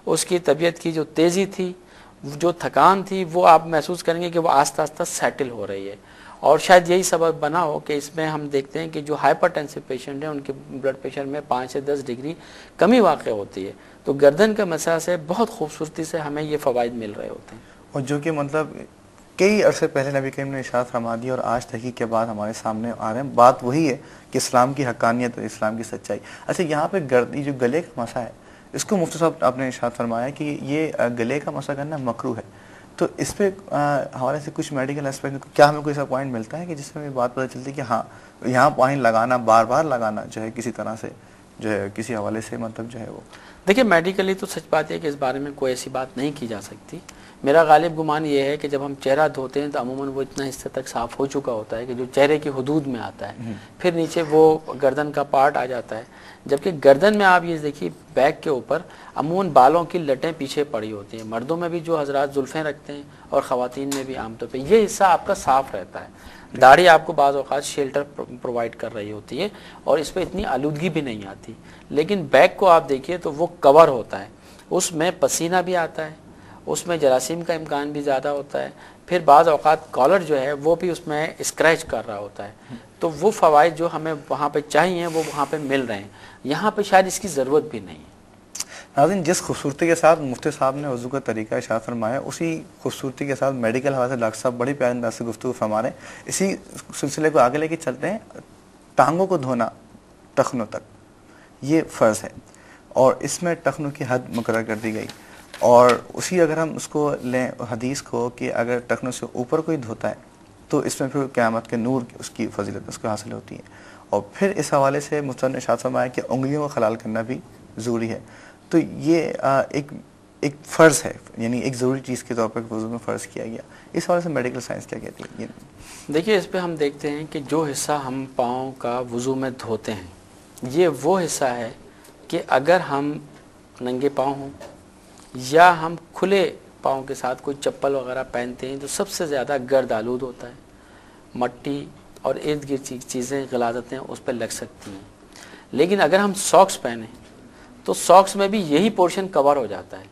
[SPEAKER 3] اس کی طبیعت کی جو تیزی تھی، جو تھکان تھی، وہ آپ محسوس کریں گے کہ وہ آہستہ آہستہ سیٹل ہو رہی ہے. اور شاید یہی سبب بنا ہو کہ اس میں ہم دیکھتے ہیں کہ جو ہائپر ٹینسو پیشنٹ ہیں ان کے بلڈ پریشر میں 5 سے 10 ڈگری کمی واقع ہوتی ہے. تو گردن کا مسح سے بہت خوبصورتی سے ہمیں یہ فوائد مل رہے ہوتے ہیں،
[SPEAKER 1] اور جو کہ مطلب کئی عرصے پہلے نبی کریم نے ارشاد فرما دی اور آج تحقیق کے بعد ہمارے سامنے آ رہے ہیں. بات وہی ہے کہ اسلام کی حقانیت اور اسلام کی سچائی. اچھا، یہاں پہ جو گلے کا مسح ہے اس کو مفتی صاحب آپ نے ارشاد فرمایا کہ یہ گلے کا مسح کرنا مکروہ ہے. تو اس پہ حوالے سے کچھ میڈیکل اسپیکٹ کیا ہمیں کوئی ایسا پوائنٹ ملتا ہے کہ جس میں بات پتہ چلتی ہے کہ ہاں یہاں پوائنٹ لگانا، بار بار لگانا جو ہے کسی طرح سے جو ہے کسی حوالے سے مطلب جو ہے وہ؟
[SPEAKER 3] دیکھیے میڈیکلی تو سچ بات ہے کہ اس بارے میں کوئی ایسی بات نہیں کی جا سکتی. میرا غالب گمان یہ ہے کہ جب ہم چہرہ دھوتے ہیں تو عموماً وہ اتنا حصے تک صاف ہو چکا ہوتا ہے کہ جو چہرے کی حدود میں آتا ہے، پھر نیچے وہ گردن کا پارٹ آ جاتا ہے. جبکہ گردن میں آپ یہ دیکھیے بیک کے اوپر عموماً بالوں کی لٹیں پیچھے پڑی ہوتی ہیں. مردوں میں بھی جو حضرات زلفیں رکھتے ہیں اور خواتین میں بھی عام طور پہ یہ حصہ آپ کا صاف رہتا ہے. داڑھی آپ کو بعض اوقات شیلٹر پرووائڈ کر رہی ہوتی ہے اور اس پہ اتنی آلودگی بھی نہیں آتی. لیکن بیک کو آپ دیکھیے تو وہ کور ہوتا ہے، اس میں پسینہ بھی آتا ہے، اس میں جراثیم کا امکان بھی زیادہ ہوتا ہے. پھر بعض اوقات کالر جو ہے وہ بھی اس میں اسکریچ کر رہا ہوتا ہے. تو وہ فوائد جو ہمیں وہاں پہ چاہیے وہ وہاں پہ مل رہے ہیں، یہاں پہ شاید اس کی ضرورت بھی نہیں ہے.
[SPEAKER 1] ناظرین، جس خوبصورتی کے ساتھ مفتی صاحب نے وضو کا طریقہ ارشاد فرمایا، اسی خوبصورتی کے ساتھ میڈیکل حوالے سے ڈاکٹر صاحب بڑی پیارے انداز سے گفتگو فرما رہے ہیں۔ اسی سلسلے کو آگے لے کے چلتے ہیں۔ ٹانگوں کو دھونا ٹخنوں تک یہ فرض ہے، اور اس میں ٹخنوں کی حد مقرر کر دی گئی، اور اسی اگر ہم اس کو لیں حدیث کو کہ اگر ٹخنوں سے اوپر کوئی دھوتا ہے تو اس میں پھر قیامت کے نور اس کی فضیلت اس کو حاصل ہوتی ہے۔ اور پھر اس حوالے سے مصنف نے ارشاد فرمایا کہ انگلیوں کو خلال کرنا بھی ضروری ہے۔ تو یہ ایک فرض ہے، یعنی ایک ضروری چیز کے طور پر وضو میں فرض کیا گیا۔ اس حوالے سے میڈیکل سائنس کیا کہتی ہے؟
[SPEAKER 3] دیکھیے، اس پہ ہم دیکھتے ہیں کہ جو حصہ ہم پاؤں کا وضو میں دھوتے ہیں، یہ وہ حصہ ہے کہ اگر ہم ننگے پاؤں ہوں یا ہم کھلے پاؤں کے ساتھ کوئی چپل وغیرہ پہنتے ہیں تو سب سے زیادہ گرد آلود ہوتا ہے، مٹی اور ارد گرد چیزیں غلاظتیں اس پہ لگ سکتی ہیں۔ لیکن اگر ہم ساکس پہنیں تو ساکس میں بھی یہی پورشن کور ہو جاتا ہے،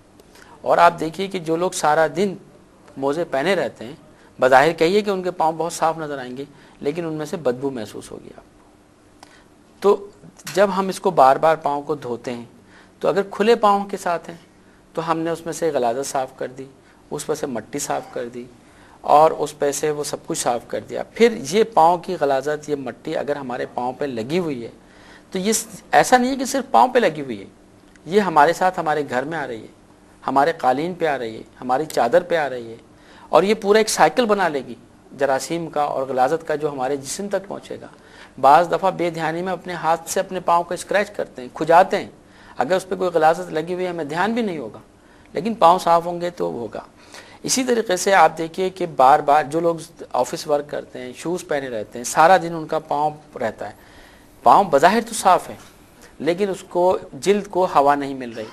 [SPEAKER 3] اور آپ دیکھیے کہ جو لوگ سارا دن موزے پہنے رہتے ہیں، بظاہر کہیے کہ ان کے پاؤں بہت صاف نظر آئیں گے، لیکن ان میں سے بدبو محسوس ہوگی آپ کو۔ تو جب ہم اس کو بار بار پاؤں کو دھوتے ہیں تو اگر کھلے پاؤں کے ساتھ ہیں تو ہم نے اس میں سے غلاظت صاف کر دی، اس پر سے مٹی صاف کر دی، اور اس پہ سے وہ سب کچھ صاف کر دیا۔ پھر یہ پاؤں کی غلاظت، یہ مٹی اگر ہمارے پاؤں پہ لگی ہوئی ہے تو یہ ایسا نہیں ہے کہ صرف پاؤں پہ لگی ہوئی ہے، یہ ہمارے ساتھ ہمارے گھر میں آ رہی ہے، ہمارے قالین پہ آ رہی ہے، ہماری چادر پہ آ رہی ہے، اور یہ پورا ایک سائیکل بنا لے گی جراثیم کا اور غلاظت کا جو ہمارے جسم تک پہنچے گا۔ بعض دفعہ بے دھیانی میں اپنے ہاتھ سے اپنے پاؤں کو اسکریچ کرتے ہیں، کھجاتے ہیں، اگر اس پہ کوئی غلاظت لگی ہوئی ہے ہمیں دھیان بھی نہیں ہوگا، لیکن پاؤں صاف ہوں گے تو ہوگا۔ اسی طریقے سے آپ دیکھیے کہ بار بار جو لوگ آفس ورک کرتے ہیں، شوز پہنے رہتے ہیں، سارا دن ان کا پاؤں رہتا ہے، پاؤں بظاہر تو صاف ہے لیکن اس کو جلد کو ہوا نہیں مل رہی،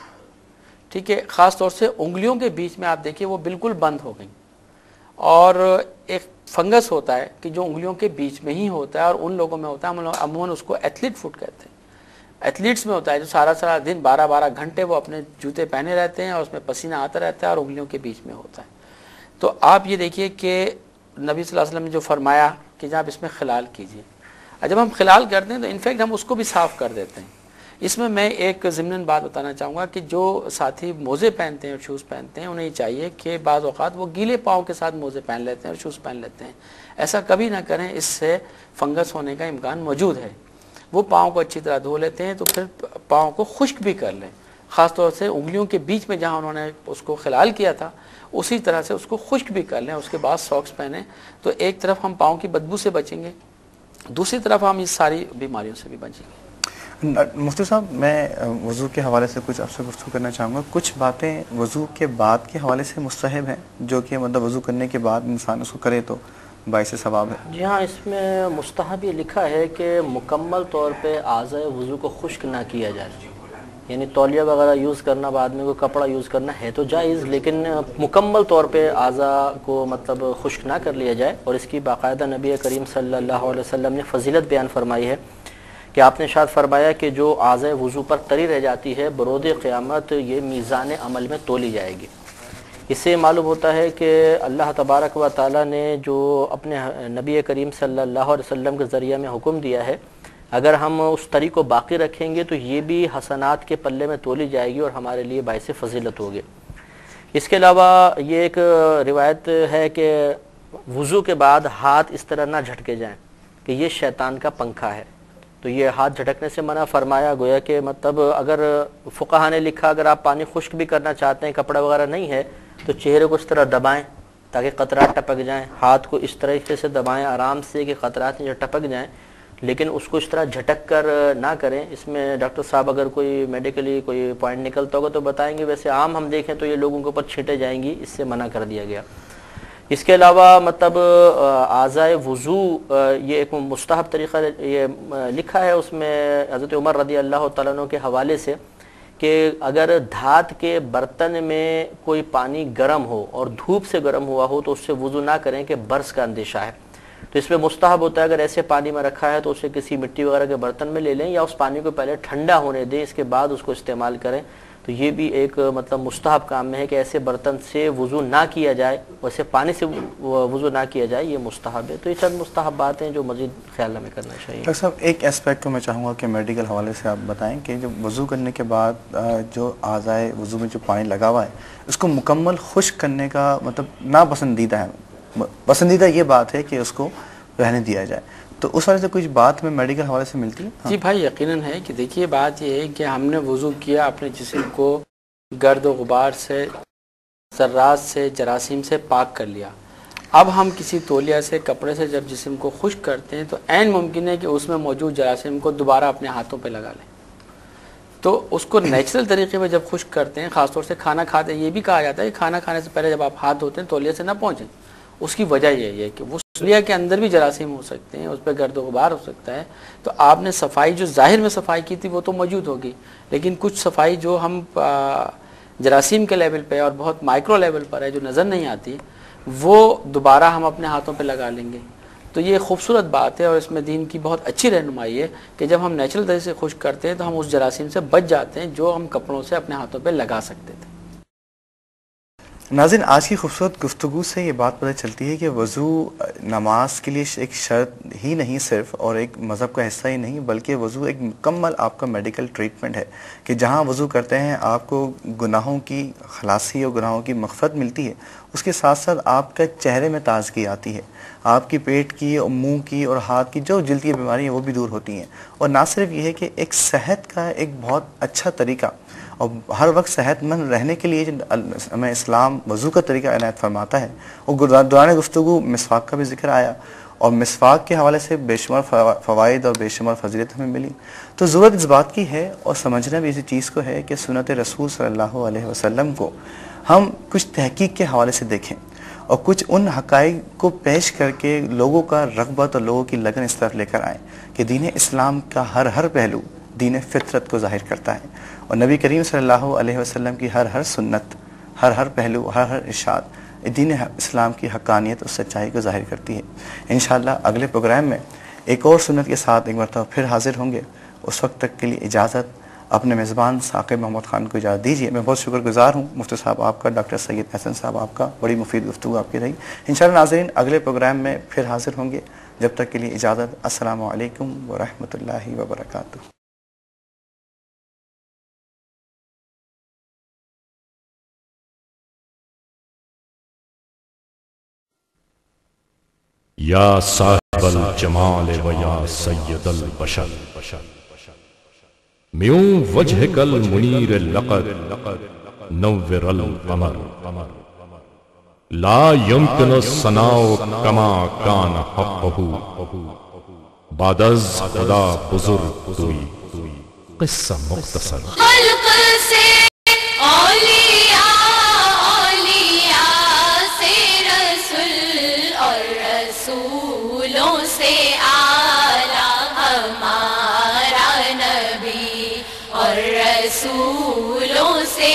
[SPEAKER 3] ٹھیک ہے۔ خاص طور سے انگلیوں کے بیچ میں آپ دیکھیے وہ بالکل بند ہو گئیں، اور ایک فنگس ہوتا ہے کہ جو انگلیوں کے بیچ میں ہی ہوتا ہے، اور ان لوگوں میں ہوتا ہے، ہم لوگ عموماً اس کو ایتھلیٹ فٹ کہتے ہیں۔ ایتھلیٹس میں ہوتا ہے جو سارا دن 12 گھنٹے وہ اپنے جوتے پہنے رہتے ہیں اور اس میں پسینہ آتا رہتا ہے اور انگلیوں کے بیچ میں ہوتا ہے۔ تو آپ یہ دیکھیے کہ نبی صلی اللہ علیہ وسلم نے جو فرمایا کہ جناب اس میں خلال کیجیے، اور جب ہم خلال کرتے ہیں تو انفیکٹ ہم اس کو بھی صاف کر دیتے ہیں۔ اس میں میں ایک ضمناً بات بتانا چاہوں گا کہ جو ساتھی موزے پہنتے ہیں اور شوز پہنتے ہیں انہیں یہ چاہیے کہ بعض اوقات وہ گیلے پاؤں کے ساتھ موزے پہن لیتے ہیں اور شوز پہن لیتے ہیں، ایسا کبھی نہ کریں، اس سے فنگس ہونے کا امکان موجود ہے۔ وہ پاؤں کو اچھی طرح دھو لیتے ہیں تو پھر پاؤں کو خشک بھی کر لیں، خاص طور سے انگلیوں کے بیچ میں جہاں انہوں نے اس کو خلال کیا تھا اسی طرح سے اس کو خشک بھی کر لیں، اس کے بعد ساکس پہنیں، تو ایک طرف ہم پاؤں کی بدبو سے بچیں گے، دوسری طرف ہم اس ساری بیماریوں سے بھی بچیں گے۔
[SPEAKER 1] مفتی صاحب، میں وضو کے حوالے سے کچھ آپ سے گفتگو کرنا چاہوں گا۔ کچھ باتیں وضو کے بعد کے حوالے سے مستحب ہیں، جو کہ مطلب وضو کرنے کے بعد انسان اس کو کرے تو باعث ثواب ہے۔
[SPEAKER 2] جی ہاں، اس میں مستحب یہ لکھا ہے کہ مکمل طور پہ اعضاء وضو کو خشک نہ کیا جائے، یعنی تولیہ وغیرہ یوز کرنا، بعد میں کوئی کپڑا یوز کرنا ہے تو جائز، لیکن مکمل طور پہ اعضاء کو مطلب خشک نہ کر لیا جائے۔ اور اس کی باقاعدہ نبی کریم صلی اللہ علیہ وسلم نے فضیلت بیان فرمائی ہے کہ آپ نے ارشاد فرمایا کہ جو اعضاء وضو پر تری رہ جاتی ہے برود قیامت یہ میزان عمل میں تولی جائے گی۔ اس سے معلوم ہوتا ہے کہ اللہ تبارک و تعالیٰ نے جو اپنے نبی کریم صلی اللہ علیہ وسلم کے ذریعہ میں حکم دیا ہے، اگر ہم اس طری کو باقی رکھیں گے تو یہ بھی حسنات کے پلے میں تولی جائے گی اور ہمارے لیے باعث فضیلت ہوگی۔ اس کے علاوہ یہ ایک روایت ہے کہ وضو کے بعد ہاتھ اس طرح نہ جھٹکے جائیں کہ یہ شیطان کا پنکھا ہے، تو یہ ہاتھ جھٹکنے سے منع فرمایا گویا کہ مطلب اگر فقہا نے لکھا اگر آپ پانی خشک بھی کرنا چاہتے ہیں، کپڑا وغیرہ نہیں ہے تو چہرے کو اس طرح دبائیں تاکہ قطرات ٹپک جائیں، ہاتھ کو اس طریقے سے دبائیں آرام سے کہ قطرات جو ٹپک جائیں، لیکن اس کو اس طرح جھٹک کر نہ کریں۔ اس میں ڈاکٹر صاحب اگر کوئی میڈیکلی کوئی پوائنٹ نکلتا ہوگا تو بتائیں گے، ویسے عام ہم دیکھیں تو یہ لوگوں کے اوپر چھینٹے جائیں گی، اس سے منع کر دیا گیا۔ اس کے علاوہ مطلب اعضائے وضو یہ ایک مستحب طریقہ یہ لکھا ہے اس میں حضرت عمر رضی اللہ تعالیٰ عنہ کے حوالے سے کہ اگر دھات کے برتن میں کوئی پانی گرم ہو اور دھوپ سے گرم ہوا ہو تو اس سے وضو نہ کریں کہ برس کا اندیشہ ہے، تو اس میں مستحب ہوتا ہے اگر ایسے پانی میں رکھا ہے تو اسے کسی مٹی وغیرہ کے برتن میں لے لیں یا اس پانی کو پہلے ٹھنڈا ہونے دیں، اس کے بعد اس کو استعمال کریں تو یہ بھی ایک مطلب مستحب کام ہے کہ ایسے برتن سے وضو نہ کیا جائے، ویسے پانی سے وضو نہ کیا جائے، یہ مستحب ہے۔ تو یہ چند مستحب باتیں ہیں جو مزید خیال ہمیں کرنا چاہیے۔
[SPEAKER 1] ڈاکٹر صاحب ایک اسپیکٹ کو میں چاہوں گا کہ میڈیکل حوالے سے آپ بتائیں کہ جو وضو کرنے کے بعد جو اعضائے وضو میں جو پانی لگا ہوا ہے اس کو مکمل خشک کرنے کا مطلب ناپسندیدہ ہے، پسندیدہ یہ بات ہے کہ اس کو رہنے دیا جائے، تو اس وجہ سے کچھ بات میں میڈیکل حوالے سے ملتی ہے؟
[SPEAKER 3] جی بھائی یقیناً ہے کہ دیکھیے بات یہ ہے کہ ہم نے وضو کیا، اپنے جسم کو گرد و غبار سے، ذرات سے، جراثیم سے پاک کر لیا۔ اب ہم کسی تولیہ سے، کپڑے سے جب جسم کو خشک کرتے ہیں تو عین ممکن ہے کہ اس میں موجود جراثیم کو دوبارہ اپنے ہاتھوں پہ لگا لیں۔ تو اس کو نیچرل طریقے میں جب خشک کرتے ہیں، خاص طور سے کھانا کھاتے ہیں، یہ بھی کہا جاتا ہے کہ کھانا کھانے سے پہلے جب آپ ہاتھ دھوتے ہیں تولیہ سے نہ پہنچیں۔ اس کی وجہ یہ ہے کہ وہ تولیہ کے اندر بھی جراثیم ہو سکتے ہیں، اس پہ گرد و غبار ہو سکتا ہے، تو آپ نے صفائی جو ظاہر میں صفائی کی تھی وہ تو موجود ہوگی، لیکن کچھ صفائی جو ہم جراثیم کے لیول پہ اور بہت مائکرو لیول پر ہے جو نظر نہیں آتی، وہ دوبارہ ہم اپنے ہاتھوں پہ لگا لیں گے۔ تو یہ خوبصورت بات ہے اور اس میں دین کی بہت اچھی رہنمائی ہے کہ جب ہم نیچرل طریقے سے خشک کرتے ہیں تو ہم اس جراثیم سے بچ جاتے ہیں جو ہم کپڑوں سے اپنے ہاتھوں پہ لگا سکتے تھے۔
[SPEAKER 1] ناظرین آج کی خوبصورت گفتگو سے یہ بات پتہ چلتی ہے کہ وضو نماز کے لیے ایک شرط ہی نہیں صرف، اور ایک مذہب کا حصہ ہی نہیں، بلکہ وضو ایک مکمل آپ کا میڈیکل ٹریٹمنٹ ہے کہ جہاں وضو کرتے ہیں آپ کو گناہوں کی خلاصی اور گناہوں کی مغفرت ملتی ہے، اس کے ساتھ ساتھ آپ کا چہرے میں تازگی آتی ہے، آپ کی پیٹ کی اور منہ کی اور ہاتھ کی جو جلد کی بیماری ہیں وہ بھی دور ہوتی ہیں، اور نہ صرف یہ ہے کہ ایک صحت کا ایک بہت اچھا طریقہ اور ہر وقت صحت مند رہنے کے لیے جو ہمیں اسلام وضو کا طریقہ عنایت فرماتا ہے، وہ دوران گفتگو مسواک کا بھی ذکر آیا، اور مسواک کے حوالے سے بے شمار فوائد اور بے شمار فضیلت ہمیں ملی۔ تو ضرورت اس بات کی ہے اور سمجھنا بھی اسی چیز کو ہے کہ سنت رسول صلی اللہ علیہ وسلم کو ہم کچھ تحقیق کے حوالے سے دیکھیں اور کچھ ان حقائق کو پیش کر کے لوگوں کا رغبت اور لوگوں کی لگن اس طرف لے کر آئیں کہ دین اسلام کا ہر پہلو دین فطرت کو ظاہر کرتا ہے، اور نبی کریم صلی اللہ علیہ وسلم کی ہر سنت، ہر پہلو، ہر ارشاد دین اسلام کی حقانیت اور سچائی کو ظاہر کرتی ہے۔ انشاءاللہ اگلے پروگرام میں ایک اور سنت کے ساتھ ایک مرتبہ پھر حاضر ہوں گے۔ اس وقت تک کے لیے اجازت اپنے میزبان ثاقب محمد خان کو اجازت دیجیے۔ میں بہت شکر گزار ہوں مفتی صاحب آپ کا، ڈاکٹر سید احسن صاحب آپ کا، بڑی مفید گفتگو آپ کی رہی۔ انشاءاللہ ناظرین اگلے پروگرام میں پھر حاضر ہوں گے، جب تک کے لیے اجازت۔ السلام علیکم ورحمۃ اللہ وبرکاتہ۔
[SPEAKER 4] یا صاحب الجمال و یا سید البشر میوں وجہک المنیر لقد نور القمر لا يمكن الثناء كما كان حقه بعد از خدا بزرگ توئی قصہ مختصر
[SPEAKER 5] خلق سے اولیاء سے رسول اور رسولوں سے اعلیٰ ہمارا نبی اور رسولوں سے